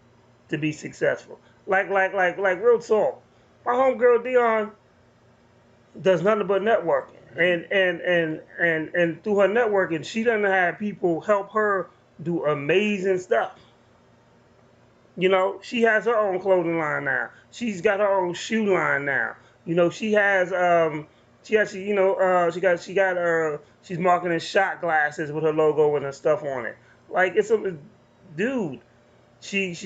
to be successful? Like real talk. My homegirl Dion does nothing but networking. And through her networking, she doesn't have people help her do amazing stuff. She has her own clothing line now. She's got her own shoe line now. She has she's marketing shot glasses with her logo and her stuff on it. Like, she's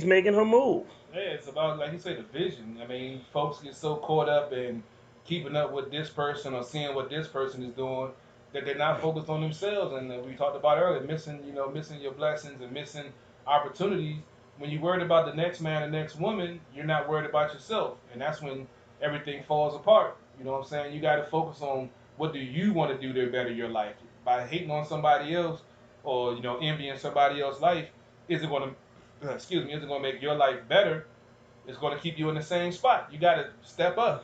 making her move. Yeah, it's about, like you say, the vision. I mean, folks get so caught up in keeping up with this person or seeing what this person is doing that they're not focused on themselves. And we talked about earlier, missing your blessings and missing opportunities. When you're worried about the next man or next woman, you're not worried about yourself. And that's when everything falls apart. You know what I'm saying? You got to focus on what do you want to do to better your life. By hating on somebody else or, envying somebody else's life, is it going to make your life better? It's going to keep you in the same spot. You got to step up.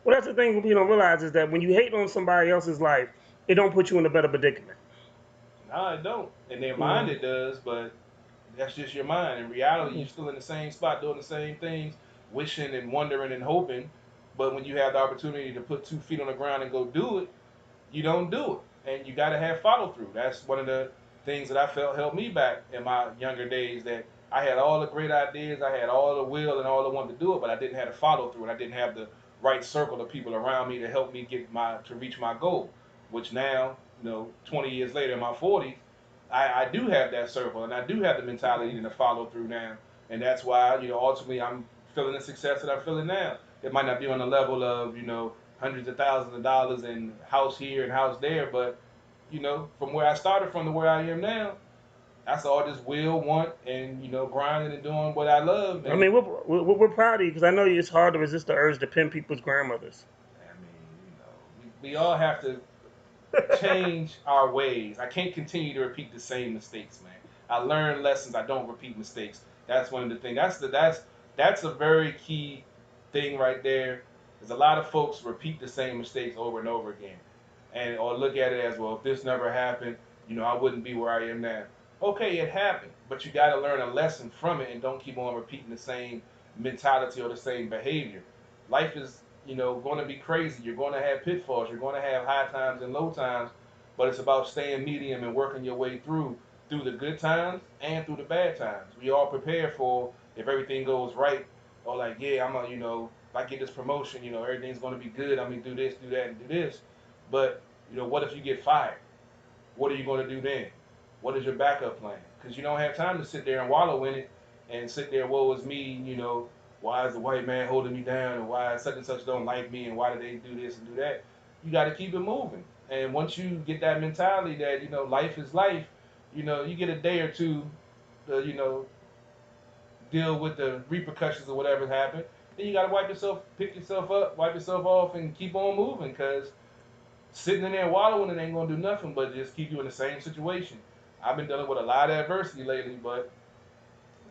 Well, that's the thing people don't realize is that when you hate on somebody else's life, it don't put you in a better predicament. No, it don't. In their mind it does, but that's just your mind. In reality, you're still in the same spot doing the same things, wishing and wondering and hoping. But when you have the opportunity to put 2 feet on the ground and go do it, you don't do it. And you got to have follow through. That's one of the things that I felt held me back in my younger days, that I had all the great ideas, I had all the will and all the want to do it, but I didn't have the follow through, and I didn't have the right circle of people around me to help me to reach my goal, which now, 20 years later in my 40s, I do have that circle, and I do have the mentality and the follow through now. And that's why, ultimately I'm feeling the success that I'm feeling now. It might not be on the level of, hundreds of thousands of dollars and house here and house there, but, from where I started from to where I am now, That's all this will, want, and grinding and doing what I love. I mean, we're proud of you because I know it's hard to resist the urge to pin people's grandmothers. I mean, we all have to change our ways. I can't continue to repeat the same mistakes, man. I learn lessons. I don't repeat mistakes. That's one of the things. That's a very key thing right there. There's a lot of folks repeat the same mistakes over and over again, or look at it as, well, if this never happened, I wouldn't be where I am now. Okay, it happened, but you got to learn a lesson from it and don't keep on repeating the same mentality or the same behavior. Life is, going to be crazy. You're going to have pitfalls. You're going to have high times and low times, but it's about staying medium and working your way through the good times and through the bad times. We all prepare for if everything goes right, or like, yeah, if I get this promotion, everything's going to be good. I'm going to do this, do that, and do this. But, what if you get fired? What are you going to do then? What is your backup plan? Because you don't have time to sit there and wallow in it and sit there, woe is me, why is the white man holding me down, and why such and such don't like me, and why do they do this and do that? You got to keep it moving. And once you get that mentality that, life is life, you get a day or two to, deal with the repercussions of whatever happened, then you got to pick yourself up, wipe yourself off, and keep on moving, because sitting in there wallowing, it ain't going to do nothing but just keep you in the same situation. I've been dealing with a lot of adversity lately, but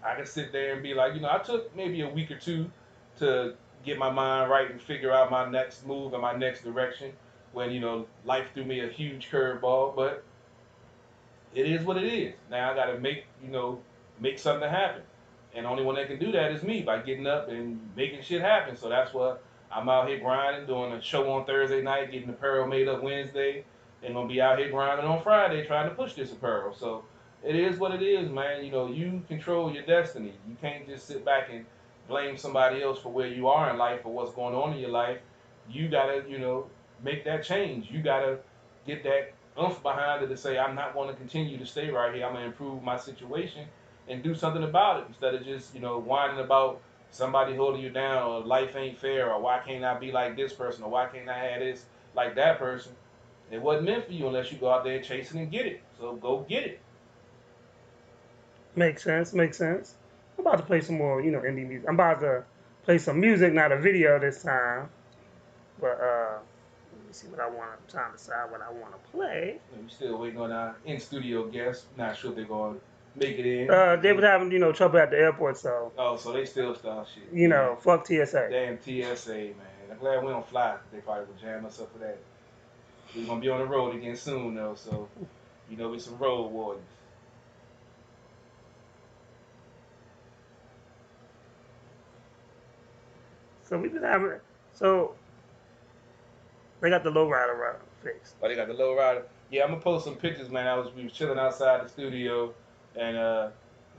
I can sit there and be like, I took maybe a week or two to get my mind right and figure out my next move and my next direction when, life threw me a huge curveball, but it is what it is. Now I got to make something happen. And the only one that can do that is me, by getting up and making shit happen. So that's what I'm out here grinding, doing a show on Thursday night, getting apparel made up Wednesday, and gonna be out here grinding on Friday trying to push this apparel. So it is what it is, man. You control your destiny. You can't just sit back and blame somebody else for where you are in life or what's going on in your life. You gotta, make that change. You gotta get that oomph behind it to say, I'm not going to continue to stay right here. I'm gonna improve my situation and do something about it, instead of just, whining about somebody holding you down, or life ain't fair, or why can't I be like this person, or why can't I have this like that person. It wasn't meant for you unless you go out there and chase it and get it. So go get it. Makes sense. I'm about to play some more, indie music. I'm about to play some music, not a video this time. But let me see what I want. I'm trying to decide what I want to play. We're still waiting on our in-studio guests. Not sure if they're going to make it in. They was having, trouble at the airport, so. Oh, so they still start shit. Fuck TSA. Damn TSA, man. I'm glad we don't fly. They probably would jam us up for that. We're going to be on the road again soon, though, so, we some road warriors. So we've been having, they got the lowrider fixed. Oh, they got the lowrider? Yeah, I'm going to post some pictures, man. We was chilling outside the studio, and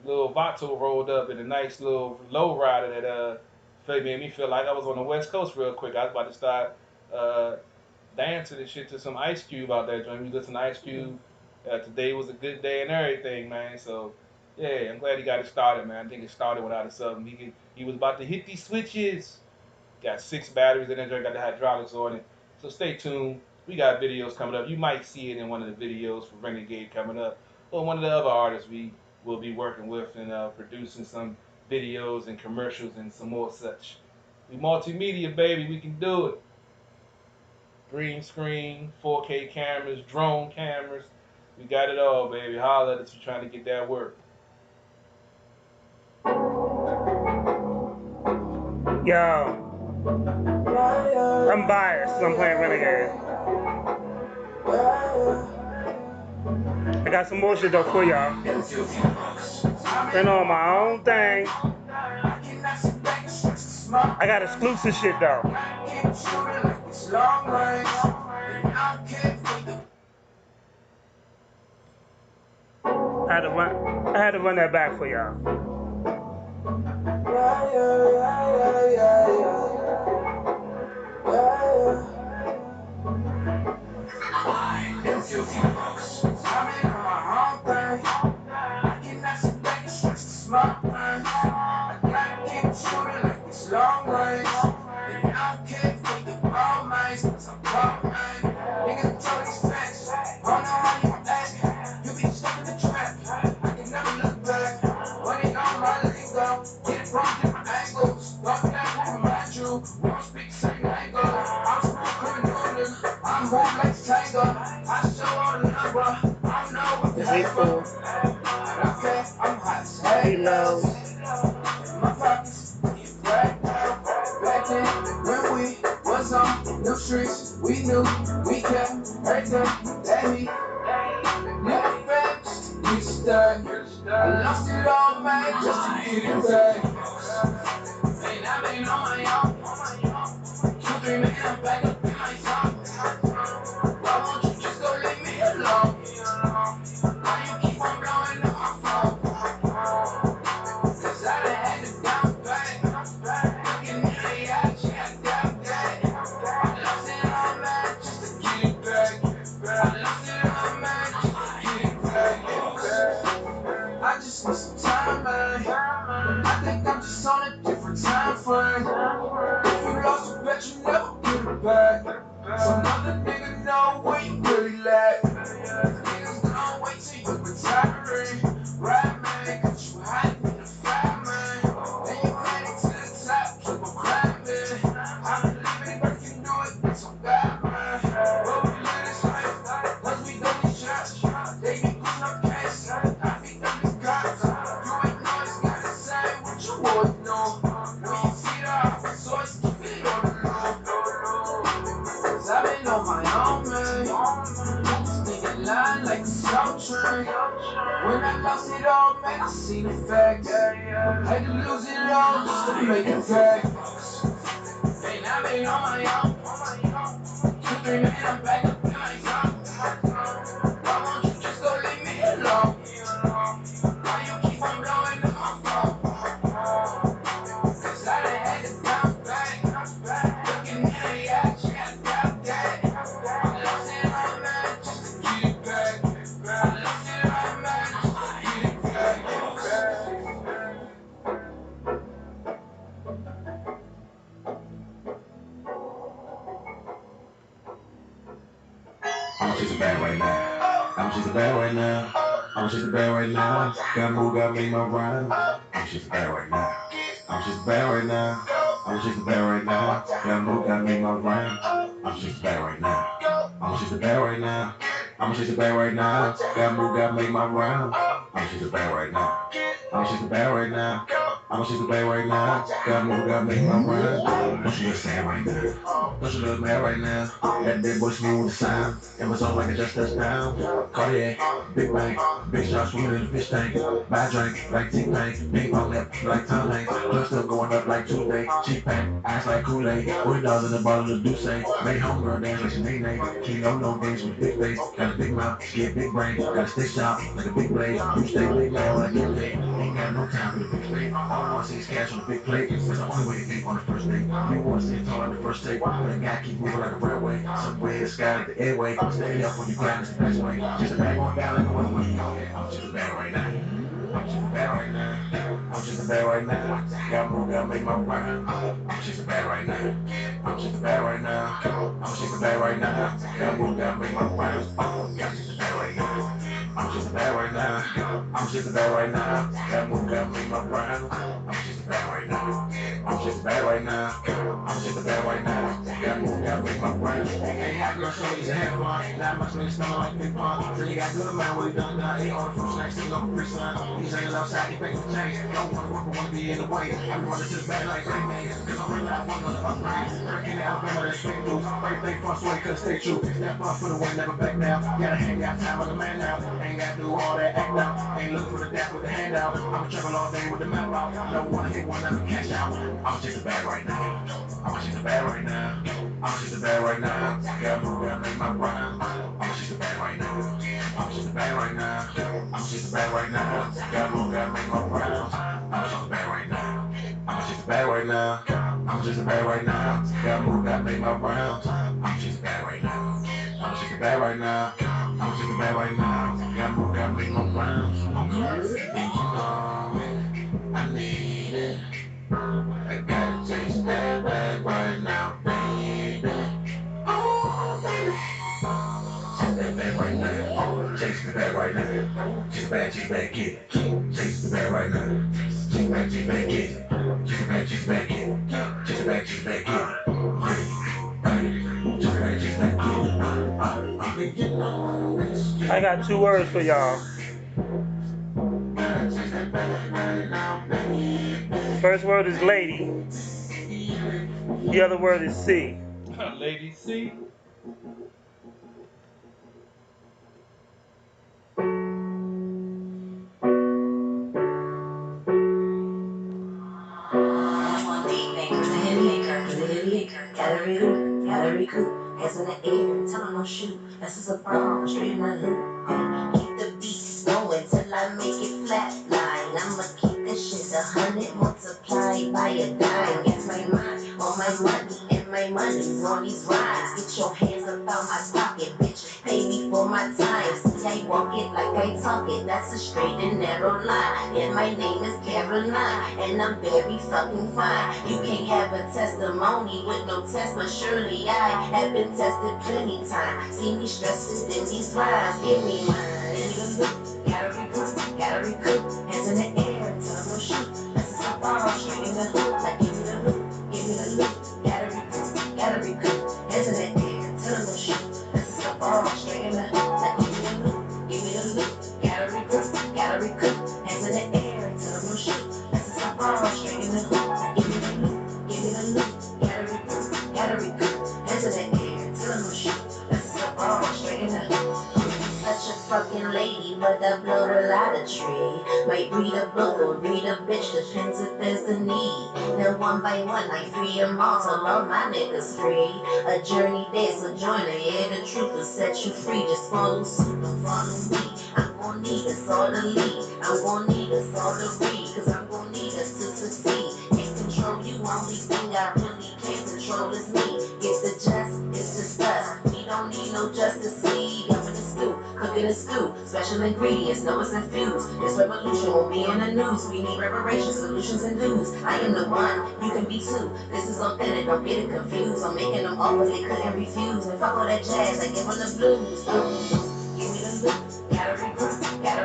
little Vato rolled up in a nice little lowrider that made me feel like I was on the West Coast real quick. I was about to start dancing and shit to some Ice Cube out there. We listened to Ice Cube. Today was a good day and everything, man. So, yeah, I'm glad he got it started, man. I think it started without a sub. He was about to hit these switches. Got 6 batteries in there, got the hydraulics on it. So stay tuned. We got videos coming up. You might see it in one of the videos for Renegade coming up, or one of the other artists we will be working with and producing some videos and commercials and some more such. We multimedia, baby. We can do it. Green screen, 4K cameras, drone cameras. We got it all, baby. Holla at us if you're trying to get that work. Yo. I'm biased, so I'm playing Renegade. I got some more shit though for y'all. Been on my own thing. I got exclusive shit though. I had to run that back for y'all. like Tiger. I show all the number. I don't know what the hell for. Okay, I'm hot as halo. My pockets get black. Back then, when we was on the streets, we knew we kept everything that he living fast. We stuck. I lost it all, man, just to get it back. And I've been on my own. 2-3 minutes, I'm back up in my zone. Why won't you just go leave me alone? Why you keep on blowing up my phone? Cause I done had to bounce back. Looking in the eye, she had doubt that. I lost it all, man, just to get it back. I lost it all, man, just to get it back. I just need some time, man. I think I'm just on a different time frame. If you lost, you bet you never get it back. Some other nigga know where you really lack. Niggas gon' wait till you retiring. Right, man, cause you hot in the fire, man. Then you heading to the top, keep on climbing. I believe it, if you do it, it's on God, man. But we live this life, cause we don't need shots. They be putting up cash, I be done these cops. You ain't know it's gotta say what you always know. When you see the source, keep it on the low. Cause I've been on my own, man. This nigga lying like a soul train. When I lost it all, man, I seen the facts. Had to lose it all just to make it back. And I've been on my own. 2-3 minutes, I'm back up in my zone. Why won't you just go leave me alone? Why you keep on blowing up my phone? Cause I done had to bounce back. Looking in the eye, she had doubt that. I lost it all, man, just to get it back. I lost it all, man, just to get it back. I'ma chase a bag right now. I'ma chase a bag right now. I'ma chase a bag right now. Gotta move, gotta make my rhyme. I'ma chase a bag right now. I'ma chase a bag right now. I'ma chase a bag right now. Gotta move, gotta make my rhyme. I'ma chase a bag right now. I'ma chase a bag right now. I'ma chase a bag right now. Gotta move, gotta make my rhyme. I'ma chase a bag right now. I'ma chase a bag right now. I'ma chase a bag right now. Gotta move, gotta make my rhyme. Don't you look sad right now? Don't you look mad right now? That big boy smooth with the sound. It was on like a just touchdown. Cartier, big bang, big shots swimming in the fish tank. Buy drink like T-Pain, big ball lip like Tom Hanks. Blood still going up like Tuesday. Cheap pack, eyes like Kool-Aid. $40 in the bottle of Douce. Made homegirl dance like she name. Kilo no games with big face. Got a big mouth, she get big brain. Got a stick shot like a big blade. You stay big man when I get paid. Ain't got no time for the big plate. All I wanna see is cash on the big plate. That's the only way to get on the first date. You wanna see it tall on the first take. When a guy keep moving like a railway. Somewhere the sky like the airway. Stay up when you grind, it's the best way. Just a bag going down like a one-way. I'm just a bag right now. I'm just a bag right now. I'm just a bag right now. Gotta move, gotta make my rhyme. I'm just a bag right now. I'm just a bag right now. I'm just a bag right now. Gotta move, gotta make my rhyme. I'm just a bag right now. I'm just a bag right now. I'm just a bag right now. Gotta move, gotta make my rhyme. I'm just a bag right now. I'm just a bag right now. I'm just a bag right now. Gotta move, gotta make my rhyme. Hey, hot girl, show me your hair fun. Not much money, smell like big pun. Really got good man, what he done now. Ain't on the fruit snacks, still on the free sign. These ain't outside, he paying for change. Don't wanna work, but wanna be in the way. I be running to the back like Ray Man. Cause I'm really out one on the upgrade. Hurricane Alabama, that's fake news. Everything front sway, cause stay true. Step up for the win, never back down. Gotta hang out time like a man now. Ain't gotta do all that act now. Ain't looking for the dap with the handout. I'ma travel all day with the map out. No one hit one, never cash out. I'ma chase the bag right now. I'ma chase the bag right now. I'ma chase the bag right now. Gotta move, gotta make my rhyme. I'ma chase the bag right now. I'ma chase the bag right now. I'ma chase the bag right now. Gotta move, gotta make my rhyme. I'ma chase the bag right now. I'ma chase the bag right now. I'ma chase the bag right now. Gotta move, gotta make my rounds. I'ma chase the bag right now. I'ma chase the bag right now. I'ma chase the bag right now. Gotta move, gotta make my rounds. And you know I need it. I gotta chase that bag right now, baby. Oh, baby. Chase that bag right now. Chase the bag right now. Chase the bag, get it. Chase the bag right now. Chase the bag, get it. Chase the bag, get it. Chase the bag, get it. Chase the bag, get it. Chase the bag, get it. I got 2 words for y'all. First word is lady. The other word is C. Lady C. Gotta recoup, hands in the air, tell 'em no shoot. This is a bomb, straight in the hoop. Keep the beats going till I make it flatline. I'ma keep this shit 100 multiplied by a dime. Get my mind on my money and my money's on these rhymes. Get your hands up out my pocket, bitch. Pay me for my time. See, I walk it like I talk it. That's a straight and narrow line. And my name is Caroline, and I'm very fucking fine. You can't have a testimony with no test, but surely I have been tested plenty times. See me stressed in these rhymes. Give me mine. Give me the look. Gotta recoup. Hands in the air, tell 'em no shoot. This is a bomb, straight in the hoop. Like give me the look. Give me the look. Gotta recoup. Hands in the air, tell 'em no shoot. This is a bomb, straight in the hoop. Like give me the look. Give me the look. Gotta recoup. Hands in the air, tell 'em no shoot. This is a bomb, straight in the hoop. Like give me the look. Give me the look. Gotta recoup. Hands in the air, tell 'em no shoot. This is a bomb, straight in the hoop. Such a fucking lady, but I blow a lot of tree. Might read a book or read a bitch, depends if there's the need. Now one by one, I free them all, till all my niggas free. A journey there, so join her, yeah, the truth will set you free. Just follow suit, don't follow me. I'm gon' need us all to lead. I'm gon' need us all to read, cause I'm gon' need us to succeed. Can't control you, only thing I really can't control is me. Get the just, it's disgust. We don't need no justice, see. I'm in the stew, cooking a stew. Special ingredients, no it's infused. This revolution won't be in the news. We need reparations, solutions, and dues. I am the one, you can be too. This is authentic, don't get it confused. I'm making them offers they couldn't refuse. And fuck all that jazz, I give them the blues. Give me the look, gotta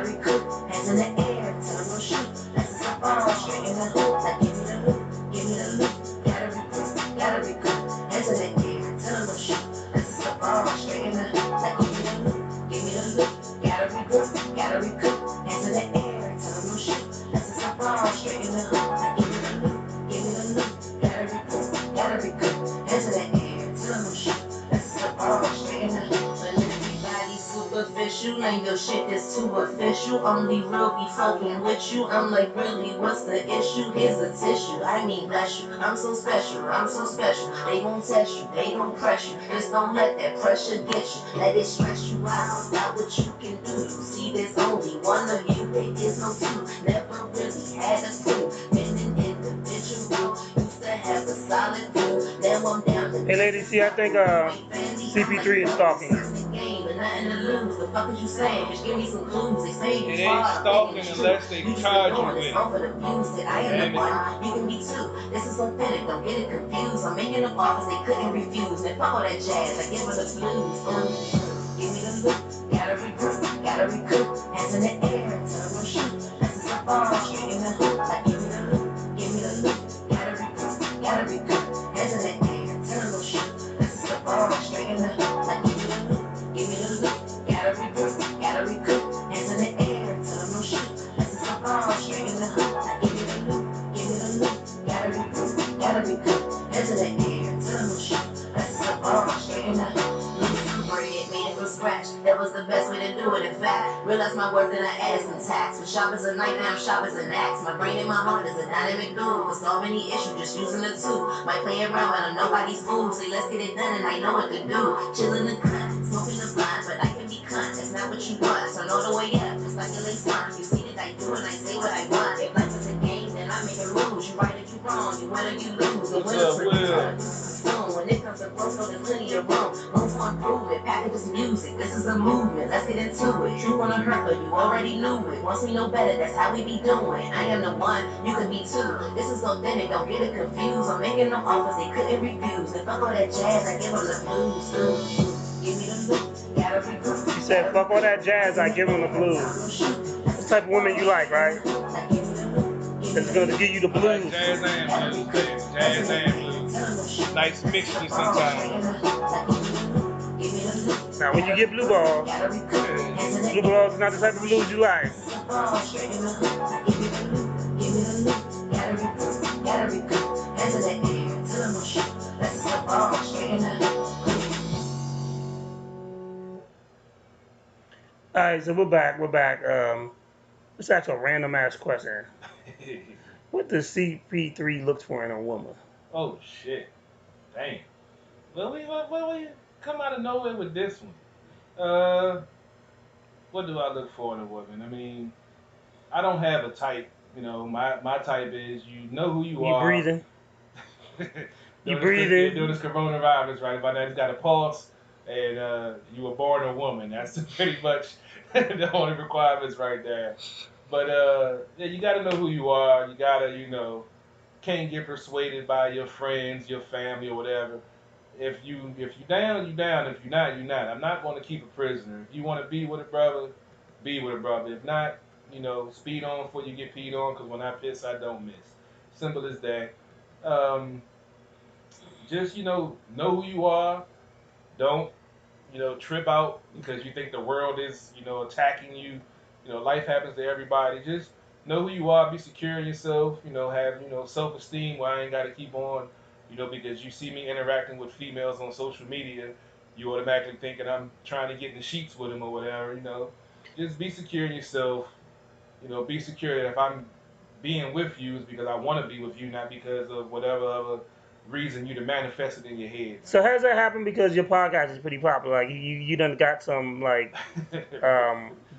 recoup. Hands in the air, tell 'em no shoot. This is a bomb, straight in the hoop. Like give me the look, gotta recoup. Hands in the air, tell 'em no shoot. This is a bomb, straight in the hoop. Like give me the look, gotta recoup. Hands in the air, tell 'em no shoot. This is a bomb, straight in the hoop. Like give me the look, gotta recoup. Hands in the air, tell 'em no shoot. This is a bomb, straight in the hoop. But everybody's superficial, and your shit is too official. Only real be fucking with you. I'm like, really, what's the issue? Here's a tissue. I mean, bless you. I'm so special. They gon' test you, they gon' press you. Just don't let that pressure get you. Let it stress you out. Not what you can do. You see, there's only one of you. There is no two. Never really had a clue. Been an individual. Used to have a solid view. Now I'm down to. Hey, lady, see, I think CP3 is stalking you. Nothing to lose. The fuck is you saying? Just give me some clues. They say It ain't stalking unless they charge you with it. I am the one. You can be too. This is authentic. Don't get it confused. I'm making them offers they couldn't refuse. And fuck all that jazz. I give her the blues. Give me the look. Gotta recoup. Hands in the air. Tell 'em no shoot. This is a bomb. Straight in the hoop. Like give me the look. Gotta recoup. Hands in the air. Tell 'em no shoot. This is a bomb. Straight in the hoop. Like give me the look. Gotta recoup. Hands in the air, tell 'em no shoot. This is a bomb, straight in the hoop. Like give me the look, gotta recoup. Hands in the air, tell 'em no shoot. This is a bomb, straight in the hoop. Bread made it from scratch. That was the best way to do it. In fact, realized my worth and I added some tax. But sharp as a knife, now I'm sharp as an axe. My brain and my heart is a dynamic duel. With so many issues, just using the two. Might play around, but I'm nobody's fool. Say let's get it done, and I know what to do. Chillin' the cut, smoking the blunt, but I can be cunt. That's not what you want. So know the way up, it's like a lace front. You see that I do and I say what I want. If life is a game, then I make it rules. You right or you wrong, you win or you lose. The winner's soon. When it comes to growth, so there's plenty of room. Room for improvement, packages music. This is a movement, let's get into it. True wanna hurt, but you already knew it. Once we know better, that's how we be doing. I am the one, you can be too. This is authentic, don't get it confused. I'm making them offers they couldn't refuse. And fuck all that jazz, I give them the blues. Give me the look, gotta recoup. She said, fuck all that jazz, I give them the blues. What type of woman you like, right? That's gonna give you the blues. Like jazz and blues, baby. Jazz and blues. Nice mixture sometimes. Give me the look. Now, when you get blue balls is not the type of blues you like. All right, so we're back. Let's ask a random ass question. What does CP3 look for in a woman? Oh shit! Damn. Well, we come out of nowhere with this one. What do I look for in a woman? I mean, I don't have a type. You know, my type is you know who you are. Breathing. You breathing. Doing this coronavirus, right? By now, it's got a pulse, and you were born a woman. That's pretty much the only requirements right there. But yeah, you got to know who you are. You got to, can't get persuaded by your friends, your family, or whatever. If you down, you down. If you're not, you're not. I'm not going to keep a prisoner. If you want to be with a brother, be with a brother. If not, speed on before you get peed on. Because when I piss, I don't miss. Simple as that. Just know who you are. Don't trip out because you think the world is attacking you. Life happens to everybody. Just know who you are. Be secure in yourself. Have self-esteem. Where I ain't got to keep on. Because you see me interacting with females on social media, you automatically thinking I'm trying to get in the sheets with them or whatever. Just be secure in yourself. Be secure that if I'm being with you is because I want to be with you, not because of whatever other reason you to manifest it in your head. So has that happened because your podcast is pretty popular? Like you done got some like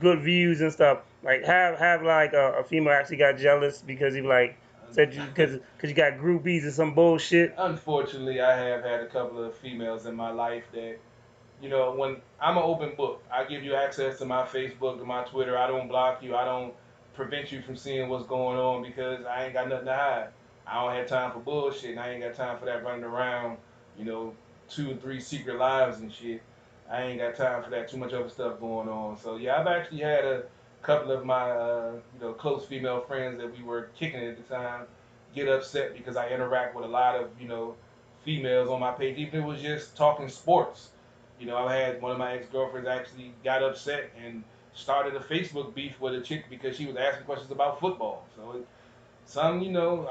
good views and stuff. Like have like a female actually got jealous because he like said you because you got groupies and some bullshit. Unfortunately, I have had a couple of females in my life that when I'm an open book, I give you access to my Facebook, to my Twitter. I don't block you. I don't prevent you from seeing what's going on because I ain't got nothing to hide. I don't have time for bullshit, and I ain't got time for that running around, 2 and 3 secret lives and shit. I ain't got time for that. Too much other stuff going on. So yeah, I've actually had a couple of my close female friends that we were kicking at the time get upset because I interact with a lot of females on my page, even if it was just talking sports. I had one of my ex-girlfriends actually got upset and started a Facebook beef with a chick because she was asking questions about football. So I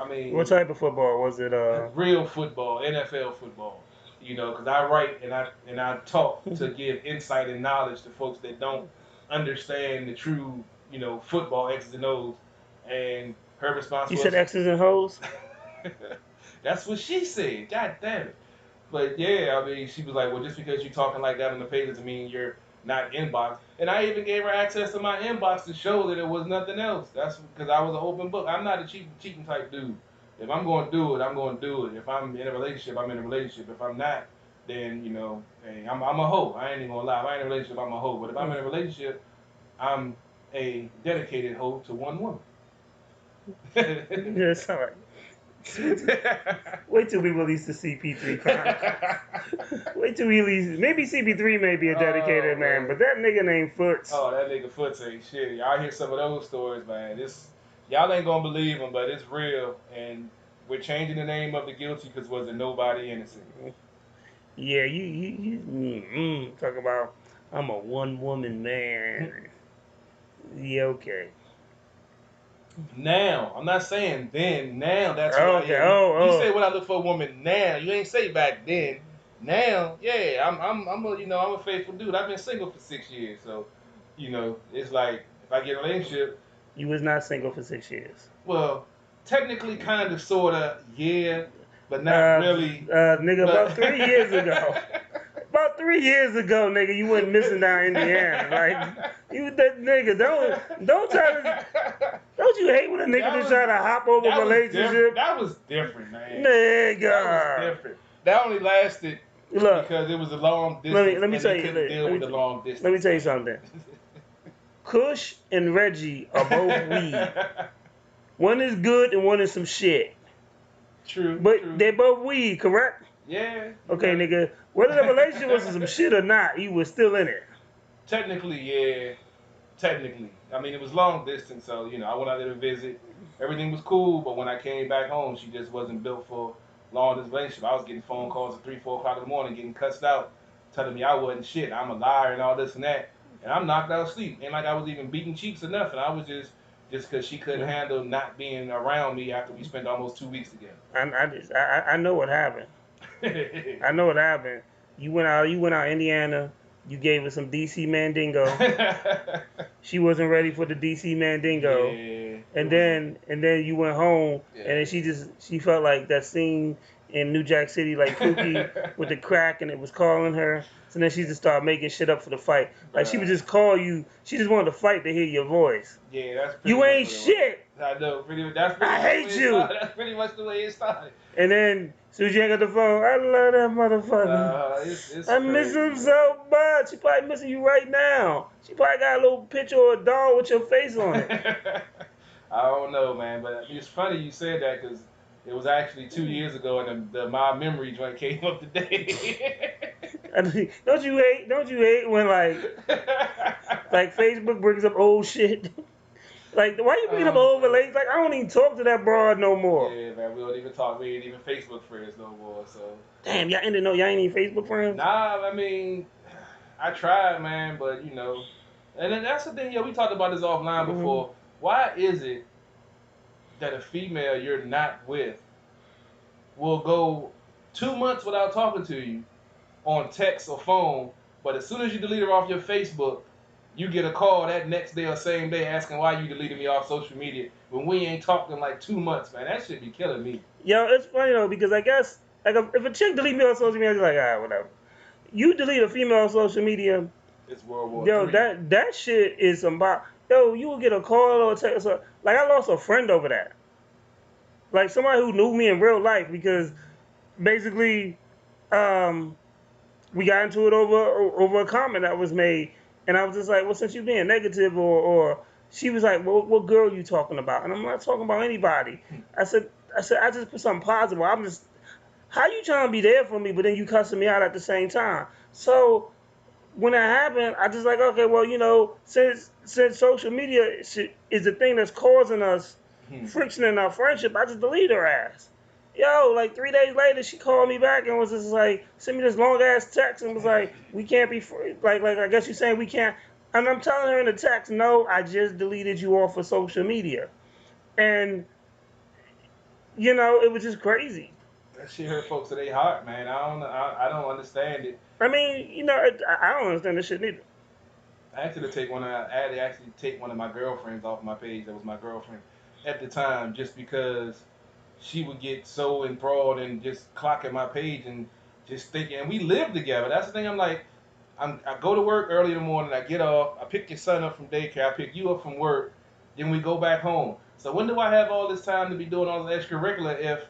mean. What type of football was it? Real football, NFL football. Because I write and I talk to give insight and knowledge to folks that don't understand the true, football X's and O's. And her response was. You said X's and O's? That's what she said. God damn it. But yeah, I mean, she was like, well, just because you're talking like that on the page doesn't mean you're not inbox. And I even gave her access to my inbox to show that it was nothing else. That's because I was an open book. I'm not a cheating type dude. If I'm going to do it, I'm going to do it. If I'm in a relationship, I'm in a relationship. If I'm not, then, hey, I'm a hoe. I ain't even going to lie. If I'm in a relationship, I'm a hoe. But if I'm in a relationship, I'm a dedicated hoe to one woman. Yes, all right. Wait till we release the CP3 Chronicles. Wait till we release. Maybe CP3 may be a dedicated man, but that nigga named Foots. Oh, that nigga Foots ain't shit. Y'all hear some of those stories, man. Y'all ain't gonna believe them, but it's real. And we're changing the name of the guilty because wasn't nobody innocent. Yeah, you talk about I'm a one woman man. Yeah, okay. Now, I'm not saying then. Now, that's okay. You say what I look for a woman now. You ain't say back then. Now, yeah, I'm a faithful dude. I've been single for 6 years, so it's like if I get a relationship. You was not single for 6 years. Well, technically, kind of, sorta, yeah, but not really. Nigga, about 3 years ago. About 3 years ago, nigga, you went missing down Indiana. Like, you that nigga, don't try to. Don't you hate when a nigga just try to hop over a relationship? That was different, man. Nigga. That was different. That only lasted because it was a long distance. Let me tell you. Deal with the long distance. Let me tell you something. Kush and Reggie are both weed. One is good and one is some shit. True. But they both weed, correct? Yeah. Okay, nigga. Whether the relationship was some shit or not, you was still in it. Technically, yeah. Technically. I mean, it was long distance, so, I went out there to visit. Everything was cool, but when I came back home, she just wasn't built for long distance relationship. I was getting phone calls at 3, 4 o'clock in the morning, getting cussed out telling me I wasn't shit, I'm a liar and all this and that. And I'm knocked out asleep. Ain't like I was even beating cheeks or nothing. I was just because she couldn't handle not being around me after we spent almost 2 weeks together. I know what happened. I know what happened. You went out Indiana. You gave her some DC Mandingo. She wasn't ready for the DC Mandingo. Yeah. And then you went home, and then she felt like that scene in New Jack City, like Pookie with the crack, and it was calling her. So then she just started making shit up for the fight. Like she would just call you. She just wanted to fight to hear your voice. Yeah, that's pretty you much ain't what it shit. was. I know. That's pretty I much hate the way it you. started. That's pretty much the way it started. And then as soon as you hang up the phone, I love that motherfucker. It's I miss him so much. She probably missing you right now. She probably got a little picture of a doll with your face on it. I don't know, man, but it's funny you said that because it was actually 2 years ago, and the My Memory joint came up today. Don't you hate when like Facebook brings up old shit? Like, why you bringing up old relations? Like, I don't even talk to that broad no more. Yeah, man, we don't even talk. We ain't even Facebook friends no more. So. Damn, y'all ain't even Facebook friends? Nah, I mean, I tried, man, but you know, and then that's the thing. Yeah, we talked about this offline before. Why is it that a female you're not with will go 2 months without talking to you on text or phone, but as soon as you delete her off your Facebook, you get a call that next day or same day asking why you deleted me off social media when we ain't talking like 2 months, man? That shit be killing me. Yo, it's funny though, because I guess like if a chick delete me on social media, I'm like, alright, whatever. You delete a female on social media, it's World War yo, III. that shit is about. Yo, you will get a call or a text. Like I lost a friend over that. Like somebody who knew me in real life, because basically, we got into it over a comment that was made. And I was just like, well, since you being negative, or she was like, well, what girl you talking about? And I'm not talking about anybody. I said, I just put something positive. I'm just, how you trying to be there for me, but then you cussing me out at the same time? So when that happened, I just like, okay, well, you know, since social media is the thing that's causing us friction in our friendship, I just delete her ass. Yo, like 3 days later, she called me back and was just like, sent me this long ass text and was like, we can't be free. Like I guess you're saying we can't. And I'm telling her in the text, no, I just deleted you off of social media. And, you know, it was just crazy. That shit hurt folks to their heart, man. I don't understand it. I mean, you know, I don't understand this shit neither. I had to take one of my girlfriends off my page. That was my girlfriend at the time, just because she would get so enthralled and just clocking my page and just thinking. And we live together. That's the thing. I'm like, I go to work early in the morning. I get off. I pick your son up from daycare. I pick you up from work. Then we go back home. So when do I have all this time to be doing all this extracurricular if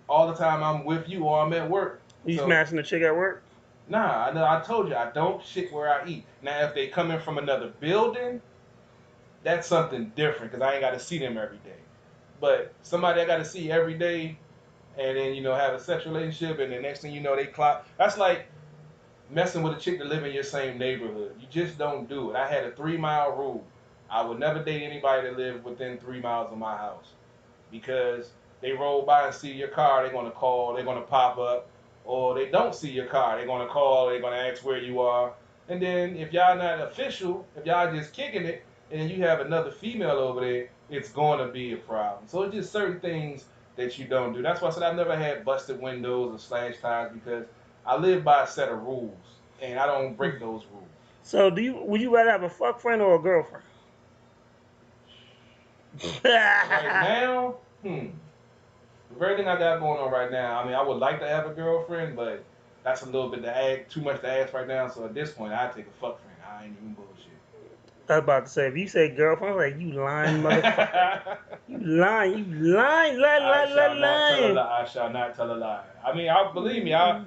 all the time I'm with you or I'm at work? You smashing the chick at work? Nah, I told you, I don't shit where I eat. Now, if they come in from another building, that's something different because I ain't got to see them every day. But somebody I got to see every day and then, you know, have a sexual relationship and the next thing you know, they clock. That's like messing with a chick that live in your same neighborhood. You just don't do it. I had a 3-mile rule. I would never date anybody that lived within 3 miles of my house because they roll by and see your car, they're going to call, they're going to pop up. Or they don't see your car, they're going to call, they're going to ask where you are. And then if y'all not official, if y'all just kicking it, and you have another female over there, it's going to be a problem. So it's just certain things that you don't do. That's why I said I've never had busted windows or slashed tires because I live by a set of rules, and I don't break those rules. So would you rather have a fuck friend or a girlfriend? Right now, the very thing I got going on right now, I mean, I would like to have a girlfriend, but that's a little bit too much to ask right now. So at this point, I'd take a fuck friend. I ain't even bullshit. I was about to say, if you say girlfriend, I'm like, you lying motherfucker. You lying. I shall not tell a lie. I mean, believe me, I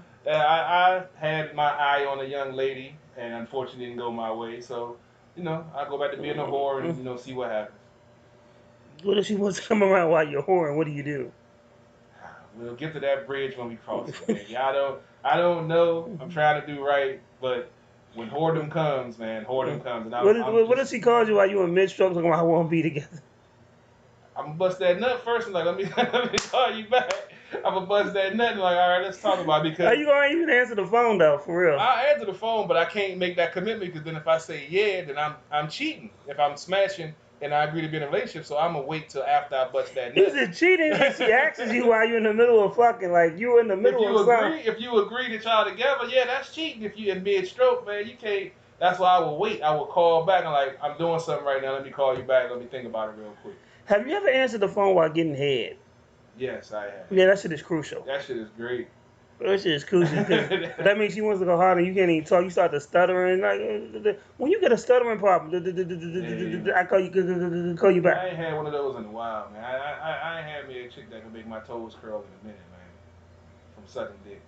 had my eye on a young lady, and unfortunately didn't go my way. So, you know, I go back to being a whore and, you know, see what happens. What if she wants to come around while you're whoring? What do you do? We'll get to that bridge when we cross it, man. I don't know. I'm trying to do right, but when whoredom comes, man, whoredom comes. And what if she calls you while you in mid-stroke talking about I won't be together? I'm gonna bust that nut first and like, let me call you back. I'm gonna bust that nut and like, all right, let's talk about it because Are you gonna even answer the phone though, for real? I'll answer the phone, but I can't make that commitment because then if I say yeah, then I'm cheating. If I'm smashing and I agree to be in a relationship, so I'm gonna wait till after I bust that nut. Is it cheating if she asks you while you're in the middle of fucking, like you in the middle of something? If you agree that y'all together, yeah, that's cheating. If you in mid-stroke, man, you can't. That's why I will wait. I will call back and like, I'm doing something right now. Let me call you back. Let me think about it real quick. Have you ever answered the phone while getting head? Yes, I have. Yeah, that shit is crucial. That shit is great. That shit is crucial because that means she wants to go hard and you can't even talk. You start to stuttering. Like when you get a stuttering problem, I call you back. I ain't had one of those in a while, man. I ain't had me a chick that can make my toes curl in a minute, man. From sucking dick.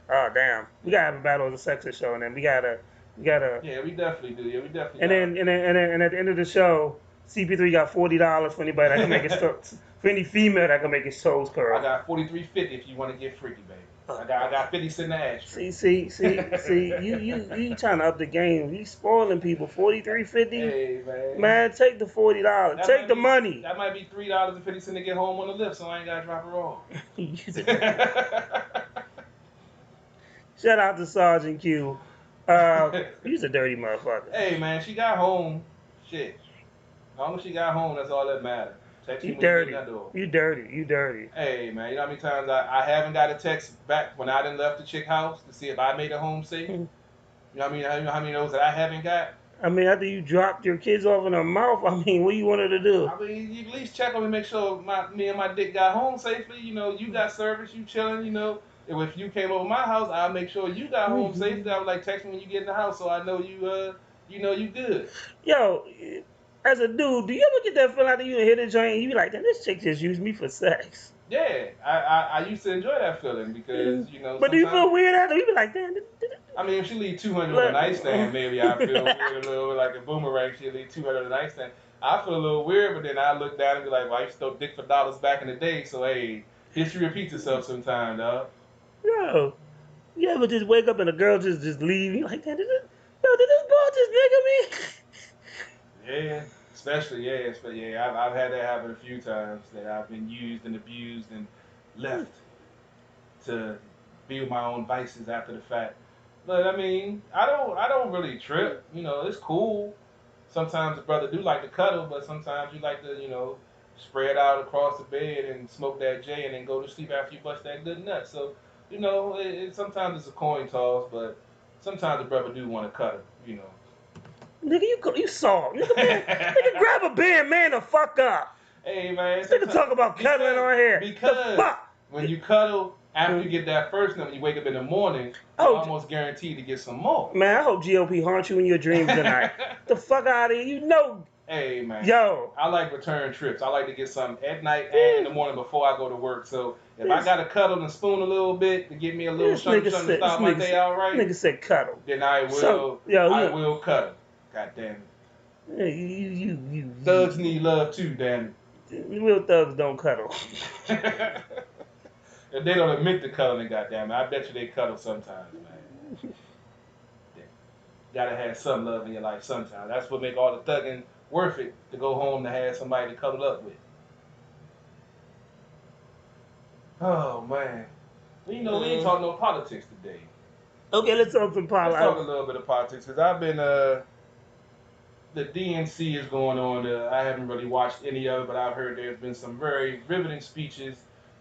Oh damn, we gotta have a battle of the sexes show, and then we gotta. Yeah, we definitely do. Yeah, we definitely. And then at the end of the show, CP3 got $40 for anybody that can make it for any female that can make his toes curl. I got $43.50 if you want to get freaky, baby. I got 50 cents in the ashtray. See, you trying to up the game. You spoiling people. $43.50. Hey man. Man, take the $40. Take the money. That might be $3.50 to get home on the lift, so I ain't gotta drop her off. Shout out to Sergeant Q. He's a dirty motherfucker. Hey man, she got home. Shit. As long as she got home, that's all that matters. Text You me when you dirty. get in that door. You dirty. Hey man, you know how many times I haven't got a text back when I done left the chick house to see if I made it home safe? You know what I mean? You know how many of those that I haven't got? I mean, after you dropped your kids off in her mouth, I mean, what you want her to do? I mean, you at least check on me, make sure me and my dick got home safely. You know, you got service, you chilling, you know. If you came over my house, I'll make sure you got home safely. I would like text me when you get in the house so I know you good. Yo, as a dude, do you ever get that feeling after you hit a joint and you be like, damn, this chick just used me for sex? Yeah, I used to enjoy that feeling because, you know. But do you feel weird after? You be like, damn. I mean, if she leave 200 on the nightstand, maybe I feel weird a little bit like a boomerang. She leave 200 on the nightstand. I feel a little weird, but then I look down and be like, well, I used to throw dick for dollars back in the day, so hey, history repeats itself sometime, dog. Yo, you ever just wake up and a girl just leave? You like, damn, did this boy just nigga me? Yeah, especially, I've had that happen a few times, that I've been used and abused and left to be with my own vices after the fact. But I mean, I don't really trip. You know, it's cool. Sometimes the brother do like to cuddle, but sometimes you like to, you know, spread out across the bed and smoke that J and then go to sleep after you bust that good nut. So, you know, sometimes it's a coin toss, but sometimes the brother do want to cuddle, you know. Nigga, you soft. Nigga, grab a beer, man, the fuck up. Hey, man. Nigga talk about cuddling on here. Because the fuck? When you cuddle, after you get that first nut, when you wake up in the morning, you're almost guaranteed to get some more. Man, I hope GOP haunts you in your dreams tonight. The fuck out of here. You know. Hey, man. Yo. I like return trips. I like to get something at night and in the morning before I go to work. So if I got to cuddle and spoon a little bit to give me a little something to start my day out right, nigga said cuddle. Then I will. I will cuddle. God damn it. Yeah, you. Thugs need love too, damn it. Real thugs don't cuddle. If they don't admit to cuddling, goddamn it, I bet you they cuddle sometimes, man. Gotta have some love in your life sometimes. That's what make all the thugging worth it, to go home to have somebody to cuddle up with. Oh man, well, you know we ain't talking no politics today. Okay, let's talk some politics. Let's talk a little bit of politics because I've been the DNC is going on. I haven't really watched any of it, but I've heard there's been some very riveting speeches.